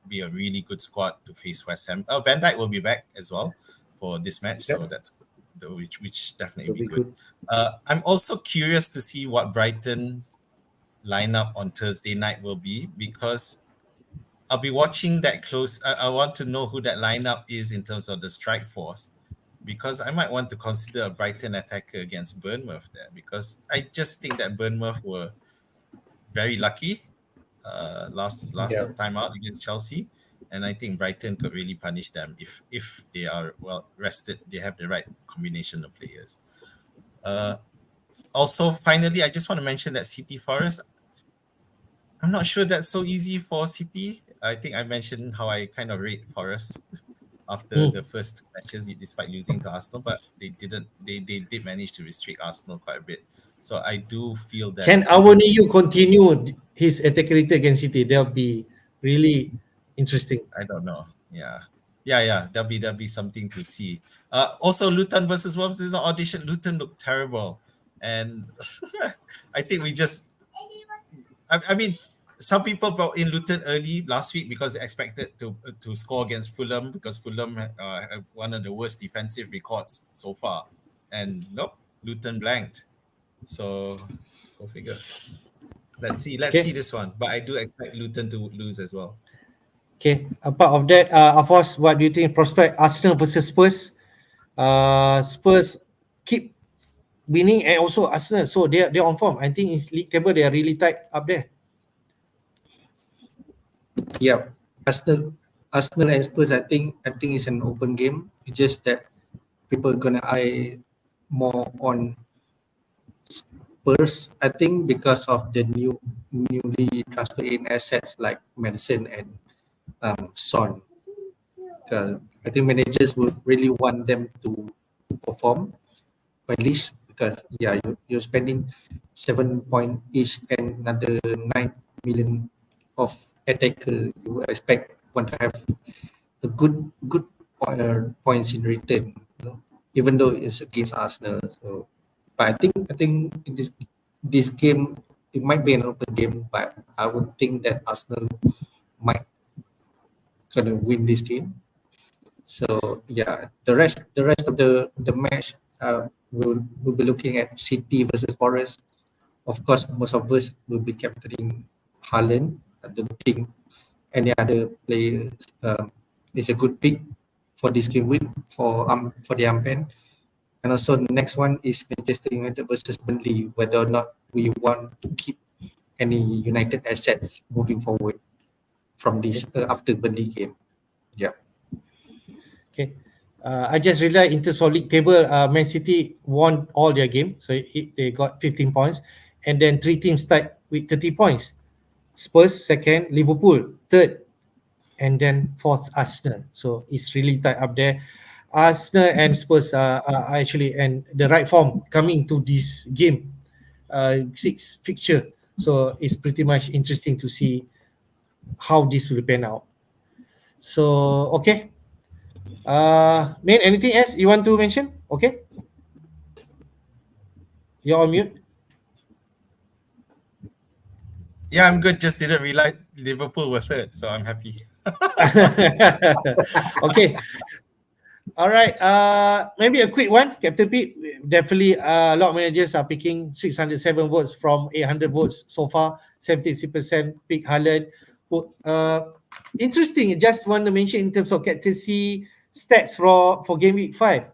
be a really good squad to face West Ham. Van Dijk will be back as well for this match, so that's which definitely be good. I'm also curious to see what Brighton's lineup on Thursday night will be, because I'll be watching that close. I want to know who that lineup is in terms of the strike force, because I might want to consider a Brighton attacker against Bournemouth there, because I just think that Bournemouth were very lucky last time out against Chelsea, and I think Brighton could really punish them if they are well rested. They have the right combination of players. Also, finally, I just want to mention that City Forest, I'm not sure that's so easy for City. I think I mentioned how I kind of rate Forest after the first matches, despite losing to Arsenal, but they did manage to restrict Arsenal quite a bit. So I do feel that Can Awoniyi continue his attack rate against City? That'll be really interesting. I don't know. Yeah. There'll be something to see. Also, Luton versus Wolves is an audition. Luton looked terrible, and I think we just. I mean, some people brought in Luton early last week because they expected to score against Fulham, because Fulham have one of the worst defensive records so far, and nope, Luton blanked. So go figure. Let's see this one, but I do expect Luton to lose as well. Okay. Apart of that, Afos, what do you think prospect Arsenal versus Spurs? Spurs keep winning, and also Arsenal, so they're on form. I think in league table they are really tight up there. Yeah, Arsenal and Spurs. I think it's an open game. It's just that people are gonna eye more on Spurs. I think because of the newly transferred in assets like Madison and Son. I think managers would really want them to perform, at least because you're spending 7 point each and another 9 million of attacker. You want to have a good points in return, even though it's against Arsenal. So, but I think in this game it might be an open game, but I would think that Arsenal might gonna win this game. So the rest of the match, we'll be looking at City versus Forest. Of course, most of us will be captaining Haaland. I don't think any other player is a good pick for this game week for the Ampen. And also the next one is Manchester United versus Burnley, whether or not we want to keep any United assets moving forward from this after Burnley game. Yeah. Okay. I just realized in terms of league table, Man City won all their game, so they got 15 points, and then three teams tied with 30 points. Spurs second, Liverpool third, and then fourth Arsenal. So it's really tight up there. Arsenal and Spurs are actually and the right form coming to this game, six fixture. So it's pretty much interesting to see how this will pan out. So okay, Main, anything else you want to mention? Okay, you're on mute. Yeah, I'm good. Just didn't realize Liverpool were third, so I'm happy. Okay. All right. Maybe a quick one, Captain Pete. Definitely, a lot of managers are picking 607 votes from 800 votes so far. 76% pick Haaland. Interesting. Just want to mention in terms of captaincy stats for game week 5.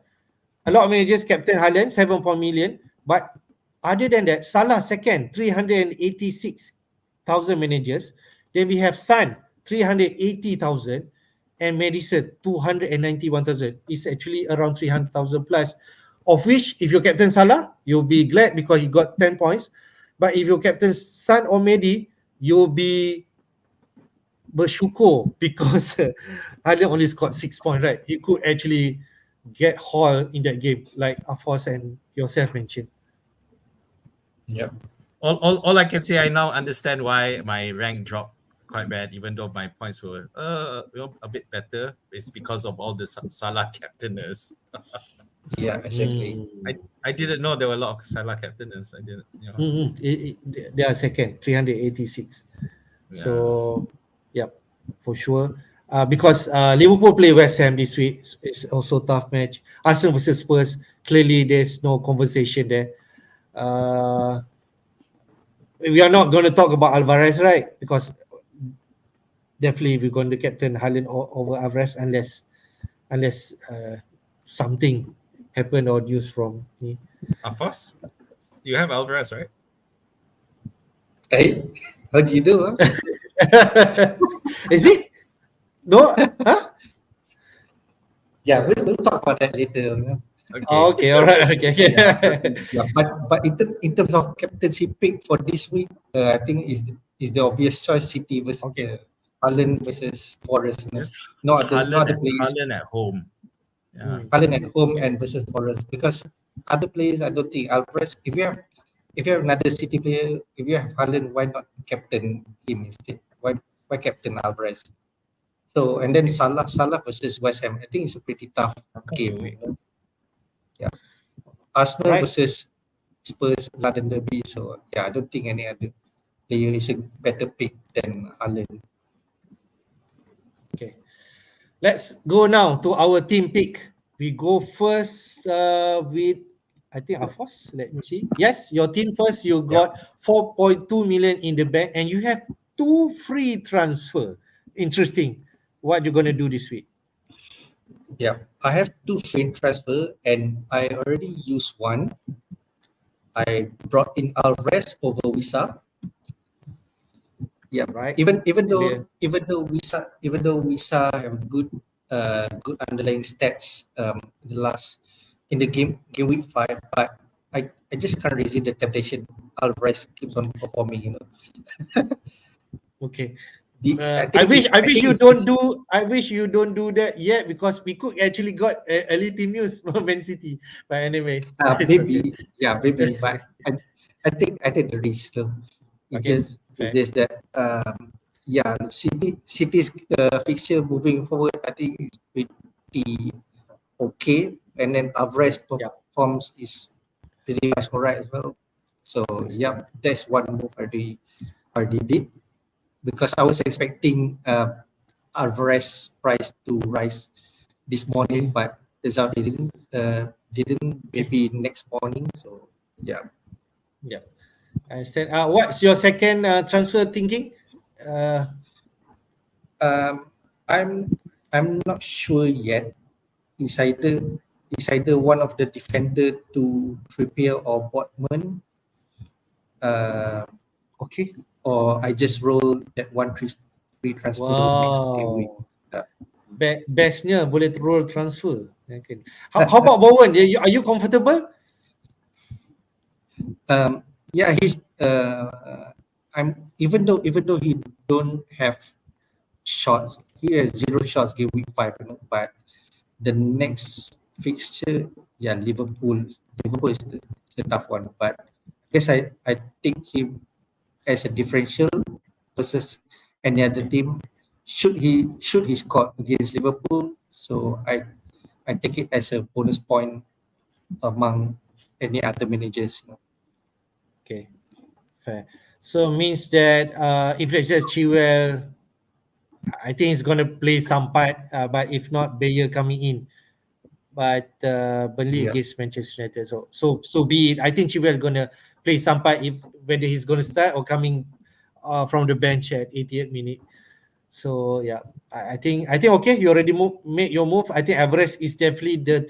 A lot of managers captain Haaland, 7 million. But other than that, Salah second, 386,000 managers. Then we have Son, 380,000. And Madison, 291,000. It's actually around 300,000 plus. Of which, if you're captain Salah, you'll be glad because you got 10 points. But if you're captain Son or Medi, you'll be bersyukur because Haaland only scored 6 points, right? He could actually get hauled in that game, like Hafiz and yourself mentioned. Yep. All I can say, I now understand why my rank dropped quite bad, even though my points were a bit better. It's because of all the Salah captainers. Yeah, exactly. I didn't know there were a lot of Salah captainers. I didn't, They are second, 386. Yeah. So, yeah, for sure. Because Liverpool play West Ham this week. It's also a tough match. Arsenal versus Spurs. Clearly, there's no conversation there. We are not going to talk about Alvarez, right? Because definitely we're going to captain Haaland over Alvarez unless something happened or news from me. Hafiz, you have Alvarez, right? Hey, how do you do? Huh? Is it? No? Huh? Yeah, we'll talk about that later. Okay. Oh, okay, all right. Okay. Yeah, but in terms of captaincy pick for this week, I think is the obvious choice. City versus Haaland versus Forest. Just No other players. Haaland at home. Yeah. Haaland at home and versus Forest, because other players, I don't think Alvarez. If you have another City player, if you have Haaland, why not captain him instead? Why captain Alvarez? So and then Salah versus West Ham. I think it's a pretty tough game. Yeah, Arsenal versus Spurs, London Derby. So yeah, I don't think any other player is a better pick than Haaland. Okay. Let's go now to our team pick. We go first with, I think, Hafiz. Let me see. Yes, your team first. You got 4.2 million in the bank and you have 2 free transfer. Interesting. What you're going to do this week? Yeah, I have 2 free transfer and I already used one. I brought in Alvarez over Wisa. Yeah, right. Even though Wisa have good underlying stats in the game week 5, but I just can't resist the temptation. Alvarez keeps on performing, Okay. I wish you don't do that yet because we could actually got early team news from Man City. But anyway, maybe, but I think the risk. It's just that City's fixture moving forward, I think is pretty okay, and then Alvarez performs is pretty much alright as well. So that's one move I already did, because I was expecting Alvarez price to rise this morning, but result didn't maybe next morning. So yeah. I understand. What's your second transfer thinking? I'm not sure yet. It's either one of the defender to Trippier or Botman. Or I just roll that one free transfer next game week. bestnya boleh roll transfer. Okay. How about Bowen? Are you comfortable? Yeah, he's I'm even though he don't have shots, he has 0 shots game week 5, but the next fixture, yeah, Liverpool is the tough one, but I guess I take him as a differential versus any other team. Should he score against Liverpool, so I take it as a bonus point among any other managers. Okay, fair. So means that if let's say Chilwell, I think he's going to play some part, but if not, Bayer coming in. But Burnley Yeah. against Manchester United, so be it. I think Chilwell going to play some part, whether he's going to start or coming from the bench at 88th minute. So yeah, I think okay. You already made your move. I think Everest is definitely the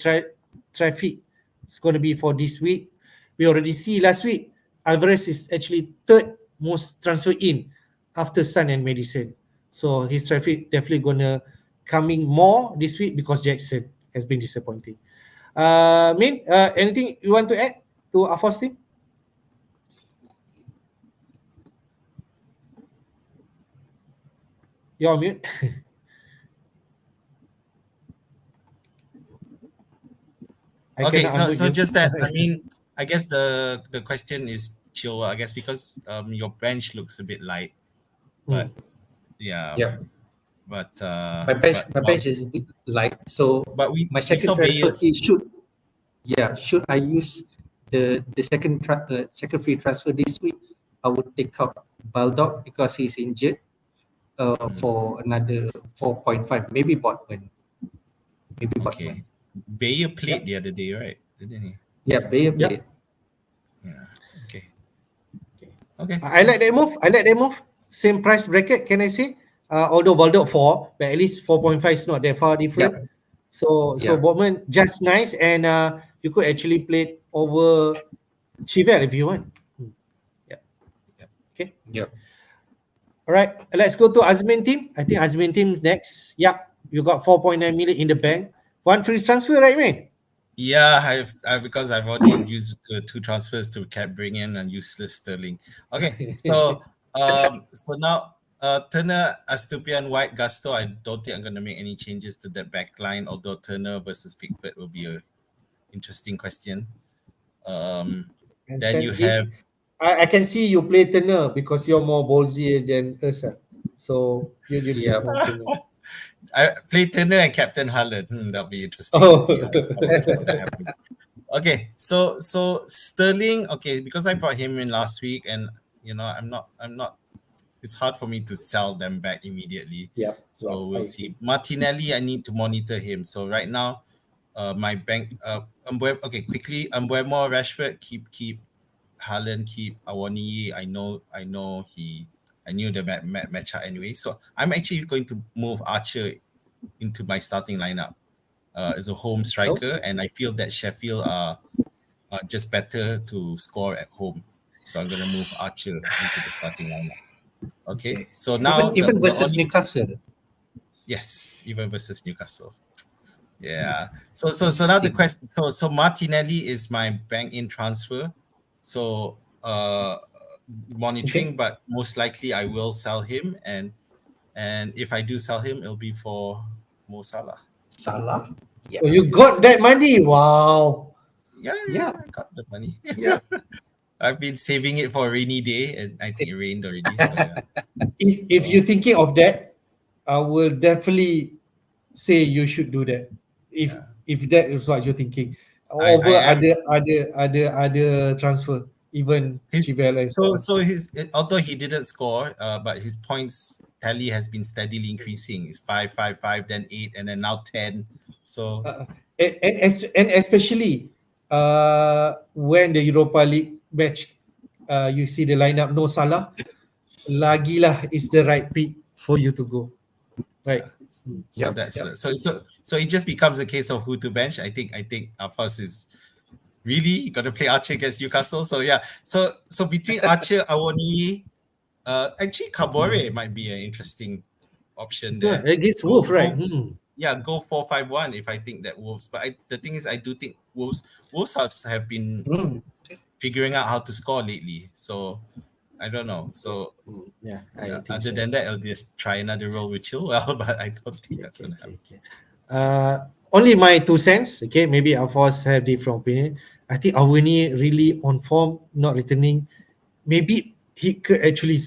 traffic. It's going to be for this week. We already see last week Alvarez is actually third most transfer in after Son and Madison. So his traffic definitely going to coming more this week because Jackson has been disappointing. Min, anything you want to add to Afos team? You're on mute. Okay, so just that, I mean, I guess the question is Chilwell, I guess, because your bench looks a bit light, but yeah, but my bench is a bit light, so but we my saw second transfer Bayers. should I use the second free transfer this week, I would take out Baldock because he's injured for another 4.5, maybe Botman. Okay. Bayer played the other day, right? Didn't he? Yeah, Bayer played. Yeah. Okay. I like that move. Same price bracket, can I say? Although Baldock 4, but at least 4.5 is not that far different. So Botman just nice, and you could actually play it over Chilwell if you want. Okay. All right, let's go to Azmin team. I think Azmin team next. Yeah, you got 4.9 million in the bank. One free transfer, right, man? Yeah, I've because I've already used two transfers to bring in a useless Sterling. Okay, so so now Turner, Astupian, White, Gusto. I don't think I'm gonna make any changes to that back line, although Turner versus Pickford will be a interesting question. Then you have. I can see you play Turner because you're more ballsy than us. So you more Turner. I play Turner and Captain Haaland. That'll be interesting to see how that happens. Okay, so Sterling. Okay, because I brought him in last week, and I'm not. It's hard for me to sell them back immediately. So we'll see. Martinelli, I need to monitor him. So right now, my bank. Okay, quickly. Mbeumo, Rashford, keep. Haaland, keep Awoniyi. I knew the matchup anyway. So I'm actually going to move Archer into my starting lineup as a home striker, and I feel that Sheffield are just better to score at home. So I'm going to move Archer into the starting lineup. Okay. So now even versus Newcastle. Yes, even versus Newcastle. Yeah. So now the question. So Martinelli is my bank in transfer. So monitoring, but most likely I will sell him, and if I do sell him, it'll be for Mo Salah. Yeah. Oh, you got that money? Wow. Yeah, I got the money. Yeah. I've been saving it for a rainy day, and I think it rained already. So yeah. If you're thinking of that, I will definitely say you should do that. If that is what you're thinking, over other transfer, even Chilwell. So his although he didn't score, but his points tally has been steadily increasing. It's 5, 5, 5, then 8, and then now 10. So and especially when the Europa League match, you see the lineup no Salah, lagilah is the right pick for you to go, right? So so it just becomes a case of who to bench. I think Hafiz is really gonna play Archer against Newcastle. So yeah, so between Archer, Awoniyi, actually Kabore might be an interesting option there. Against Wolf, right? go 4-5-1 if I think that Wolves. But the thing is, I do think Wolves have been figuring out how to score lately. So I don't know. So Yeah, I think other so. than that, I'll just try another role with Chilwell, but I don't think that's gonna happen. Only my 2 cents. Okay, maybe Alphonse have different opinion. I think Awani really on form, not returning. Maybe he could actually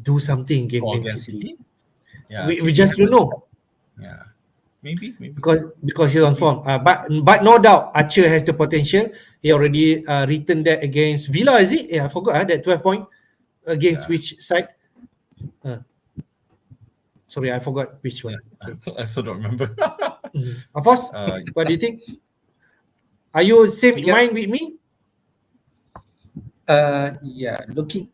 do something in Score Man against City. City. Yeah, We City just don't haven't. know Yeah, maybe. because he's on City's form. But no doubt Archer has the potential. He already returned that against Villa. Is it? Yeah, I forgot that 12 point against which side? Sorry, I forgot which one. Yeah, I still don't remember. Alphonse, what do you think? Are you same in Yeah. mind with me? Looking,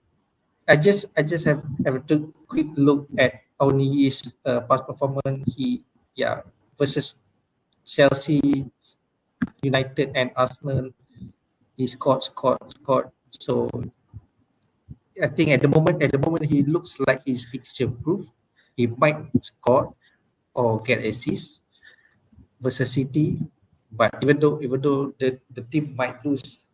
I just have to quick look at Awni's past performance. Versus Chelsea, United, and Arsenal, he scored. So I think at the moment he looks like he's fixture proof. He might score or get assists versus City, but even though the team might lose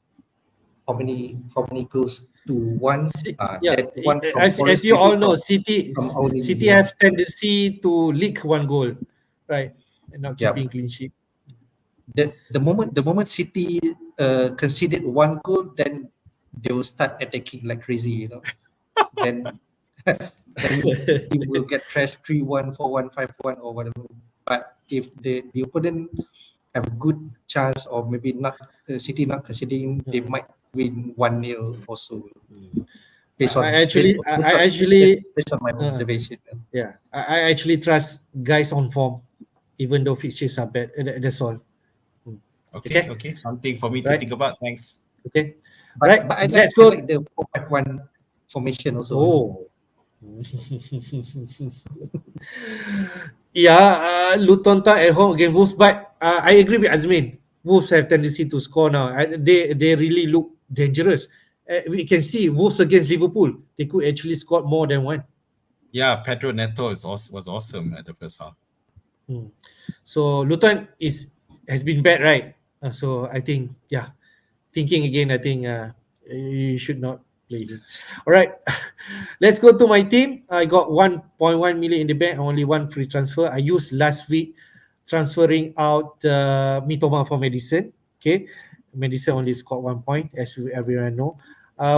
how many goals to one, that one from As Forest, you maybe all know, City from Awni. City have tendency to leak one goal, right, and not keeping clean sheet. The moment City conceded one goal, then they will start attacking like crazy, then the team will get trashed 3-1, 4-1, 5-1 or whatever. But if the opponent have a good chance, or maybe not, City not conceding, they might win 1-0 also. Based on my observation. I actually trust guys on form, even though fixtures are bad. That's all. Okay. Something for me to think about. Thanks. Okay. But I like the 4-5-1 formation also. Oh. Yeah, Luton Town at home against Wolves, but I agree with Azmin. Wolves have tendency to score now. They really look dangerous. We can see Wolves against Liverpool. They could actually score more than one. Yeah, Pedro Neto was awesome at the first half. So Luton has been bad, right? So I think, thinking again, I think you should not play him. All right, let's go to my team. I got 1.1 million in the bank. Only one free transfer. I used last week transferring out Mitoma for Madison. Okay, Madison only scored 1 point, as everyone know.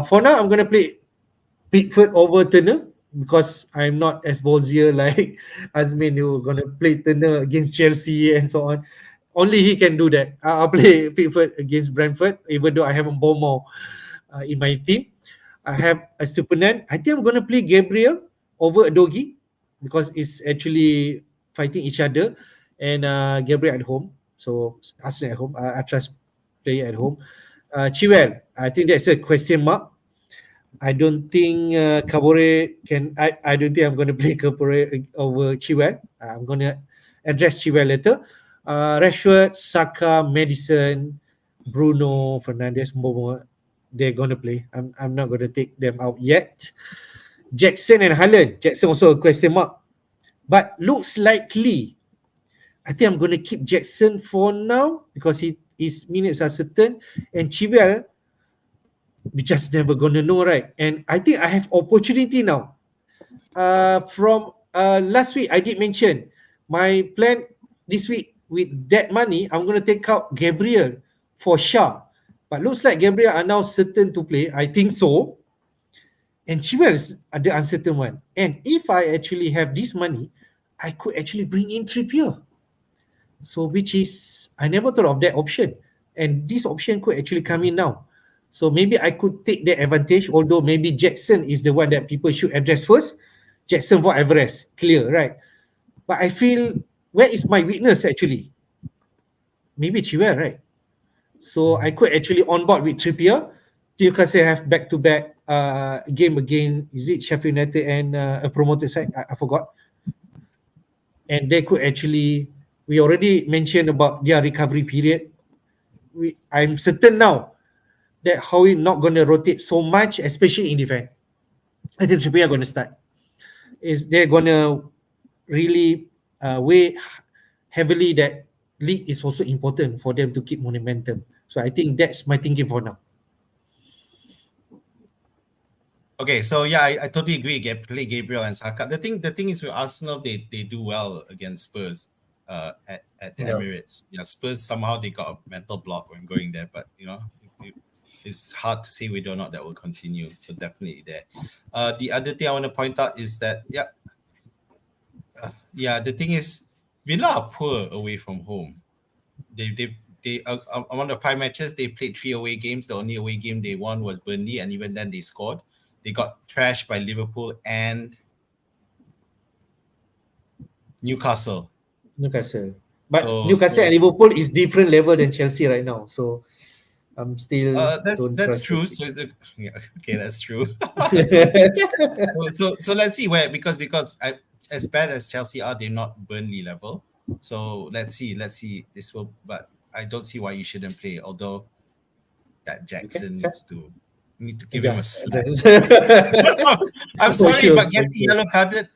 For now, I'm gonna play Pickford over Turner because I'm not as ballsy like Azmin, who gonna play Turner against Chelsea and so on. Only he can do that. I'll play Pickford against Brentford, even though I have Bomo in my team. I have a Stupinan. I think I'm gonna play Gabriel over Adogi because it's actually fighting each other, and Gabriel at home. So Arsenal at home. I trust player at home. Chilwell, I think that's a question mark. I don't think Kabore can. I don't think I'm going to play Kabore over Chilwell. I'm going to address Chilwell later. Rashford, Saka, Madison, Bruno, Fernandes, Momo, they're going to play. I'm not going to take them out yet. Jackson and Haaland. Jackson also a question mark. But looks likely, I think I'm going to keep Jackson for now because his minutes are certain. And Chilwell, we just never gonna know, right? And I think I have opportunity now. From last week, I did mention my plan this week with that money. I'm gonna take out Gabriel for Shah, but looks like Gabriel are now certain to play. I think so. And Chilwell is the uncertain one. And if I actually have this money, I could actually bring in Trippier. So which is I never thought of that option, and this option could actually come in now. So maybe I could take that advantage, although maybe Jackson is the one that people should address first. Jackson for Everest, clear, right? But I feel, where is my weakness actually? Maybe Chilwell, right? So I could actually on board with Trippier. Newcastle have back-to-back game again. Is it Sheffield United and a promoted side? I forgot. And they could actually, we already mentioned about their recovery period. I'm certain now that Howie not going to rotate so much, especially in defense. I think Trippier are going to start. They're going to really heavily that league is also important for them to keep momentum. So I think that's my thinking for now. Okay, so yeah, I totally agree. Play Gabriel and Saka. The thing is with Arsenal, they do well against Spurs, at the Yeah. Emirates. Yeah, Spurs somehow they got a mental block when going there, but it's hard to say whether or not that will continue. So definitely there. The other thing I want to point out is that the thing is Villa are poor away from home. They among the 5 matches they played 3 away games. The only away game they won was Burnley, and even then they scored. They got trashed by Liverpool and Newcastle. But So Newcastle and Liverpool is different level than Chelsea right now. So I'm still that's trust true. Chelsea. Okay, that's true. Okay. So let's see where because as bad as Chelsea are, they're not Burnley level. So let's see this will, but I don't see why you shouldn't play. Although that Jackson need to give him a slap. I'm For sorry, sure, but for getting sure. yellow carded,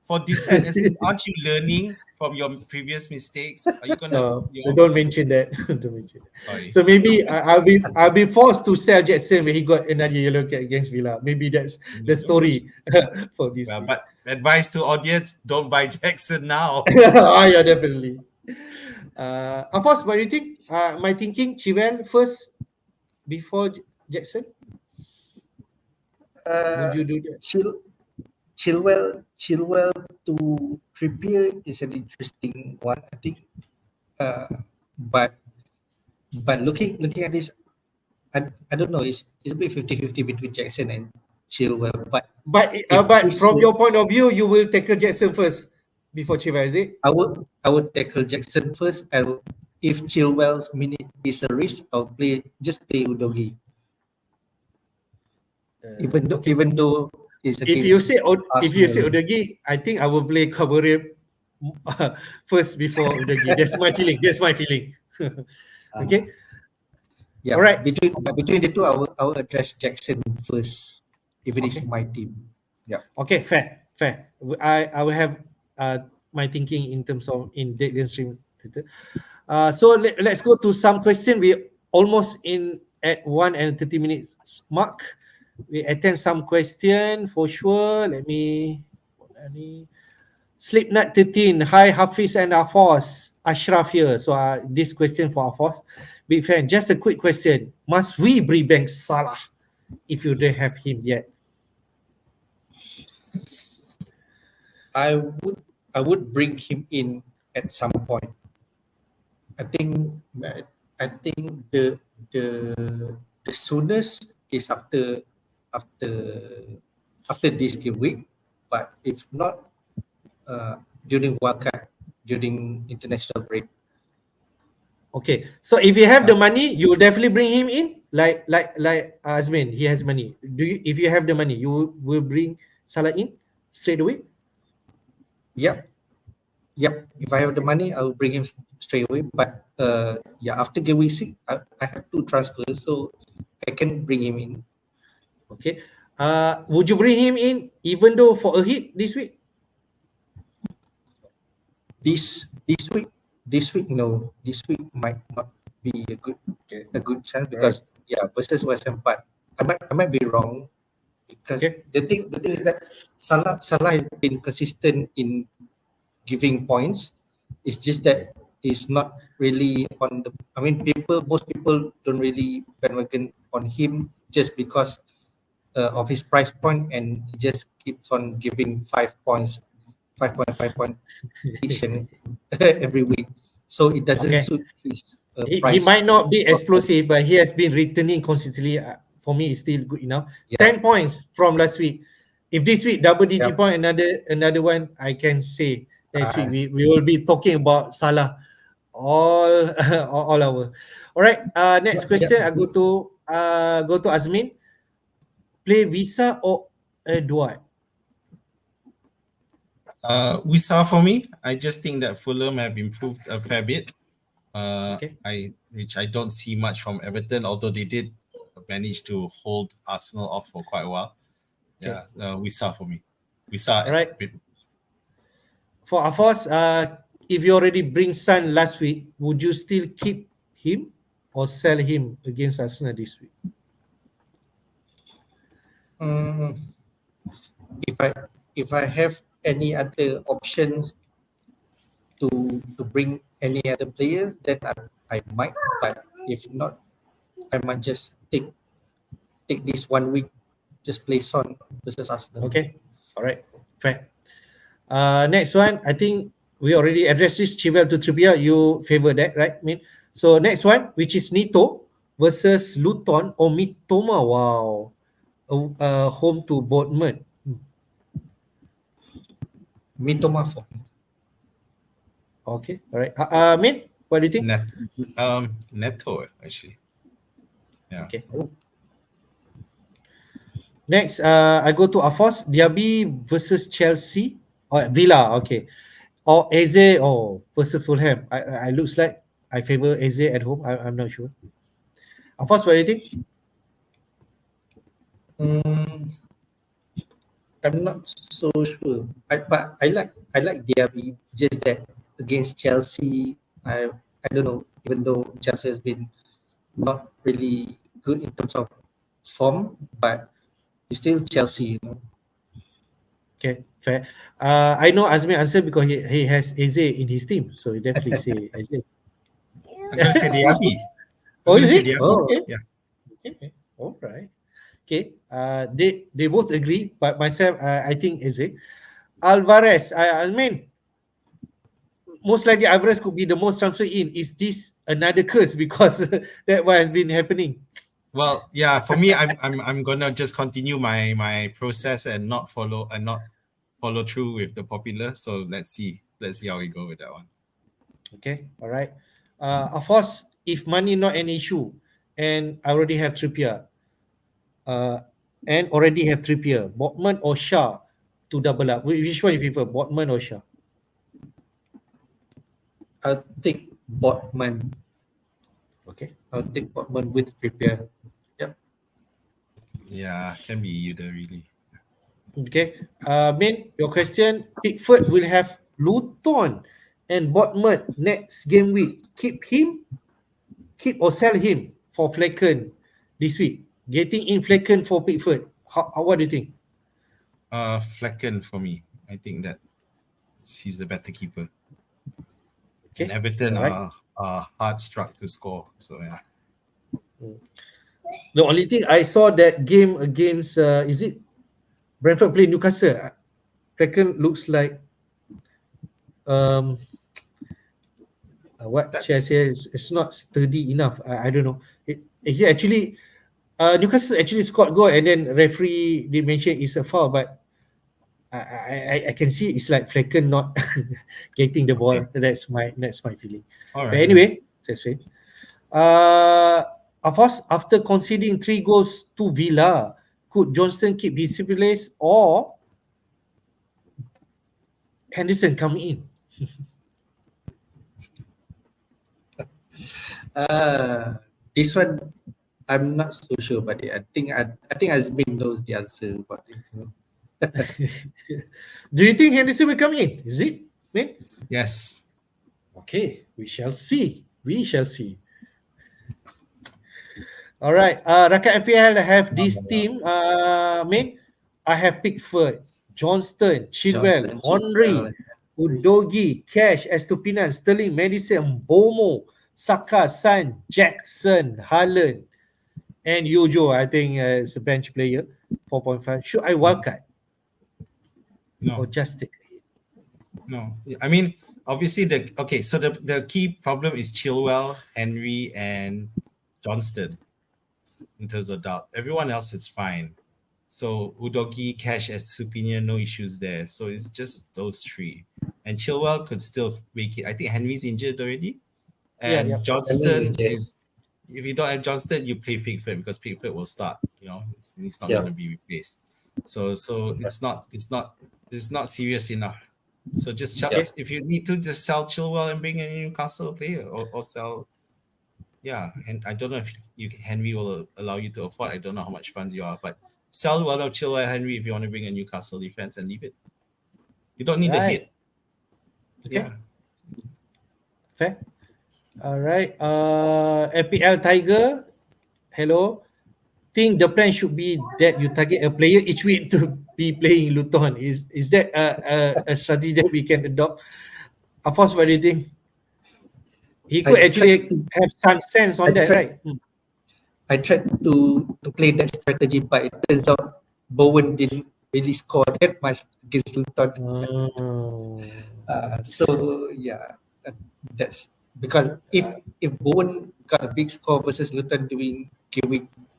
for dissent, aren't you learning from your previous mistakes? Are you gonna? Don't mention that. Don't mention that. Sorry. So maybe I'll be forced to sell Jackson when he got another yellow card against Villa. Maybe that's the story for this. Well, but advice to audience: don't buy Jackson now. Yeah, definitely. Afos, what do you think? My thinking, Chilwell first before Jackson. Would you do that? Chilwell to Trippier is an interesting one, I think. But looking at this, I don't know. It's a bit 50-50 between Jackson and Chilwell. But But from your point of view, you will tackle Jackson first before Chilwell, is it? I would tackle Jackson first. If Chilwell's minute is a risk, I'll just play Udogi. Even though it's if you say Arsenal. Udogi, I think I will play Kabore first before Udogi. That's my feeling. Okay. Yeah. All right. Between the two, I will address Jackson first if it is my team. Yeah. Okay. Fair. I will have my thinking in terms of in dead stream later. So let's go to some question. We almost in at 1 and 30 minutes mark. We attend some question for sure. Let me Slipknot 13. Hi Hafiz and Afos. Ashraf here. So this question for Afos. Big fan. Just a quick question. Must we bring back Salah if you don't have him yet? I would bring him in at some point. I think the soonest is after this game week, but if not, during wildcard, during international break. Okay, so if you have the money, you will definitely bring him in. Like Azmin, he has money. If you have the money, you will bring Salah in straight away? Yep. If I have the money, I will bring him straight away. But after game week 6, I have to transfer, so I can bring him in. Okay. Would you bring him in even though for a hit this week? This week, no. This week might not be a good chance because versus West Ham. But I might be wrong because the thing is that Salah has been consistent in giving points. It's just that it's not really on the. I mean, most people don't really bandwagon on him just because of his price point, and he just keeps on giving 5 points, 5.5 point each and every week. So it doesn't suit his price. He might not be explosive, but he has been returning consistently. For me, it's still good enough. 10 points from last week. If this week double digit point, another one, I can say next week we will be talking about Salah all hour. All right. Next question. I go to Azmin. Play Visa or Edward? Wisa for me. I just think that Fulham have improved a fair bit. Which I don't see much from Everton, although they did manage to hold Arsenal off for quite a while. Wisa for me. Wisa. All right. For Afos, if you already bring Son last week, would you still keep him or sell him against Arsenal this week? Mm, if I have any other options to bring any other players, then I might. But if not, I might just take this 1 week, just play Son versus Arsenal. Okay, all right, fair. Next one, I think we already addressed this. Chilwell to Trippier, you favor that, right? So next one, which is Nito versus Luton or Mitoma. Wow, home to Bournemouth. Mitoma for me. Okay, all right. What do you think? Neto actually. Yeah. Okay. Next, I go to Afos, Diaby versus Chelsea or Villa. Okay, or Eze versus Fulham. I looks like I favor Eze at home. I'm not sure. Afos, what do you think? I'm not so sure. But I like Diaby. Just that against Chelsea, I don't know. Even though Chelsea has been not really good in terms of form, but it's still Chelsea. Okay, fair. I know Azmin answer because he has Eze in his team, so he definitely say Eze. I'm gonna say Diaby. Oh, I'm gonna is say it? Diaby. Oh, okay. Yeah. Okay. All right. Okay. They both agree, but myself, I think Eze. Alvarez. I mean, most likely Alvarez could be the most transfer in. Is this another curse because that what has been happening? Well, yeah. For me, I'm gonna just continue my process and not follow through with the popular. So let's see how we go with that one. Okay. All right. Of course, if money not an issue, and I already have Trippier, Botman or Shah to double up. Which one you prefer, Botman or Shah? I'll take Botman. Okay. I'll take Botman with Trippier. Yep. Yeah, can be either really. Okay. Min, your question. Pickford will have Luton and Bournemouth next game week. Keep or sell him for Flecken this week. Getting in Flecken for Pickford. What do you think? Flecken for me. I think that he's the better keeper. Okay. And Everton Alright. are hard struck to score. So yeah. The only thing I saw that game against is it Brentford play Newcastle? Flecken looks like what Chair says it's not sturdy enough. I don't know. It actually Newcastle actually scored goal and then referee they mention it's a foul, but I can see it's like Flecken not getting the ball. Okay. That's my feeling. All right. But anyway, that's it. Of course, after conceding 3 goals to Villa, could Johnston keep his place or Henderson come in? This one I'm not so sure about it. I think Azmin knows the answer about it. Do you think Henderson will come in? Is it? Man? Yes. Okay, we shall see. All right. Rakan FPL have this team. I have Pickford, Johnston, Chilwell, Henry, Udogi, Cash, Estupinan, Sterling, Madison, Bomo, Saka, San, Jackson, Haaland, and Yojo. I think is a bench player, 4.5. Should I wildcard? No. Or just take it? No. I mean, obviously so the key problem is Chilwell, Henry, and Johnston in terms of doubt. Everyone else is fine. So Udogi, Cash, and Supinian, no issues there. So it's just those 3. And Chilwell could still make it. I think Henry's injured already. And Yeah. Johnston is, if you don't have Johnston, you play Pickford because Pickford will start. He's not going to be replaced. So it's not serious enough. So just if you need to, just sell Chilwell and bring in a Newcastle player or sell. Yeah, and I don't know if Henry will allow you to afford. I don't know how much funds you have, but sell one of Chilwell and Henry if you want to bring a Newcastle defense and leave it. You don't need a hit. Okay. Yeah. Fair. All right. FPL Tiger. Hello. Think the plan should be that you target a player each week to be playing Luton. Is that a strategy that we can adopt? Afos, what do you think? He could I tried actually to have some sense on I that, tried right? I tried to play that strategy, but it turns out Bowen didn't really score that much against Luton. So yeah, that's because if Bowen got a big score versus Luton during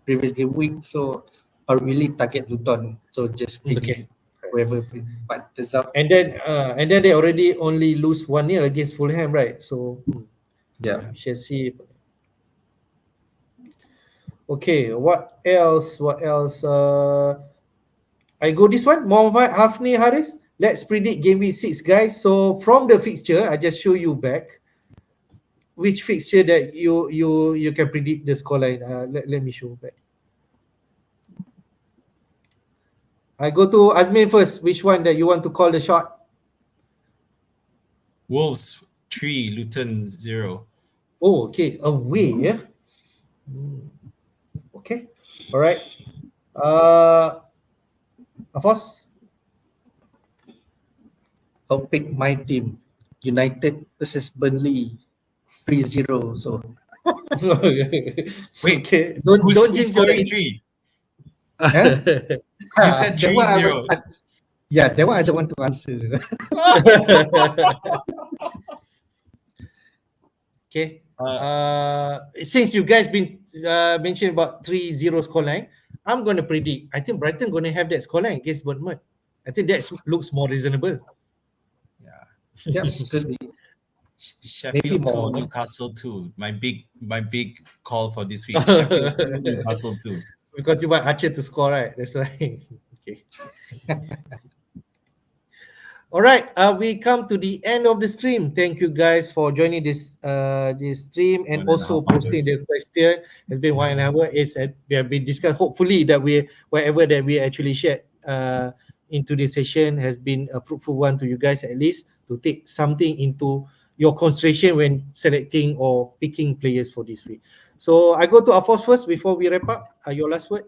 previous game week, so I really target Luton. So just Okay. really whoever, but turns out And then they already only lose 1-0 against Fulham, right? So yeah. we shall see. Okay, what else? What else? I go this one. Muhammad Hafni Haris. Let's predict game week 6, guys. So from the fixture, I just show you back which fixture that you can predict the scoreline. Let me show back. I go to Azmin first. Which one that you want to call the shot? Wolves 3, Luton 0. Oh, okay. Away, yeah. Okay. All right. Afos? I'll pick my team. United versus Burnley 3-0. So Wait, Okay. who's Don't jinx your scoring team. 3? huh? You said That one 3-0. yeah, that one I don't want to answer. Okay. Since you guys been mentioned about 3-0 scoreline, I'm gonna predict. I think Brighton gonna have that scoreline against Bournemouth. I think that looks more reasonable. Yeah. Yeah, could be. Sheffield 2, more. Newcastle 2. My big call for this week. Sheffield 2, Newcastle 2. Because you want Archer to score, right? That's why. Okay. All right, we come to the end of the stream. Thank you guys for joining this stream and 1.5 also posting hours. the question. It's been 1.5 hours. We have been discussed. Hopefully that whatever that we actually shared into this session has been a fruitful one to you guys, at least to take something into your consideration when selecting or picking players for this week. So I go to Afos first before we wrap up. Your last word.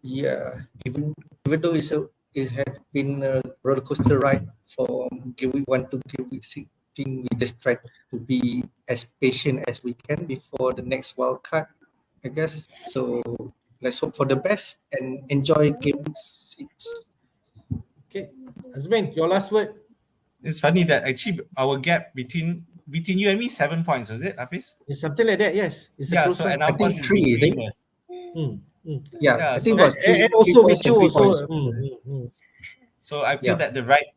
Yeah, even though it had been a roller coaster ride from game week 1 to game week 6, I think we just tried to be as patient as we can before the next wildcard, I guess. So let's hope for the best and enjoy game week 6. Okay, Azmin, your last word. It's funny that actually our gap between you and me 7 points, was it, Hafiz? It's something like that. Yes, it's a Yeah, close so one. and I our think is 3, between right? us. Yeah, Yeah, I so think it was And, 3, and also 3 points with you and 3 also. points. So I feel Yeah. that the right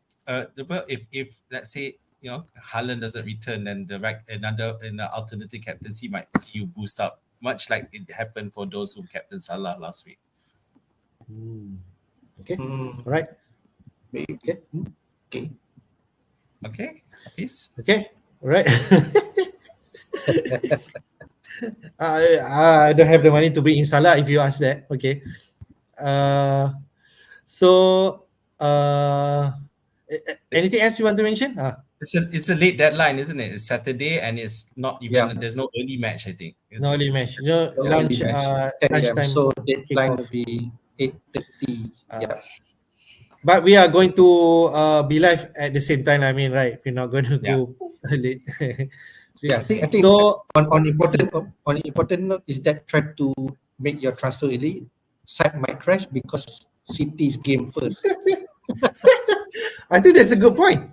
if let's say Haaland doesn't return, then the right another alternative captaincy might see you boost up, much like it happened for those who captain Salah last week. Okay. Mm, All right. maybe. Okay. Okay. Okay, Hafiz? Okay. All right. I don't have the money to bring in Salah if you ask that. Okay. So anything else you want to mention? It's a late deadline, isn't it? It's Saturday and it's not even Yeah. there's no early match, I think. No early match. You know, The lunch early match, 10 a.m. lunchtime So deadline kickoff. will be 8:30. Yeah. But we are going to be live at the same time. I mean, right? We're not going to Yeah. go late. Yeah, I think So on important note is that try to make your transfer early. Site might crash because City's game first. I think that's a good point.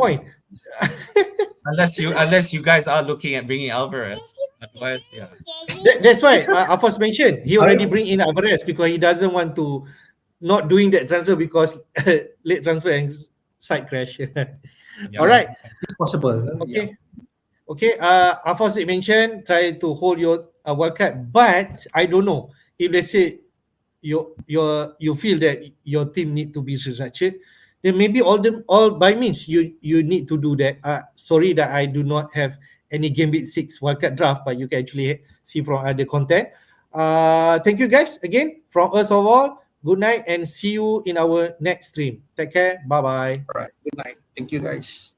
Point. Unless you guys are looking at bringing Alvarez. Otherwise, yeah. That's why Afos mentioned he already bring in Alvarez because he doesn't want to not doing that transfer because late transfer and side crash. Yeah. All right. It's possible. Okay. Okay. Afos did mention try to hold your wildcard, but I don't know if let's say you feel that your team need to be restructured, then maybe all by means you need to do that. Sorry that I do not have any game week 6 wildcard draft, but you can actually see from other content. Thank you guys again from us of all. Good night and see you in our next stream. Take care. Bye bye. All right. Good night. Thank you, guys.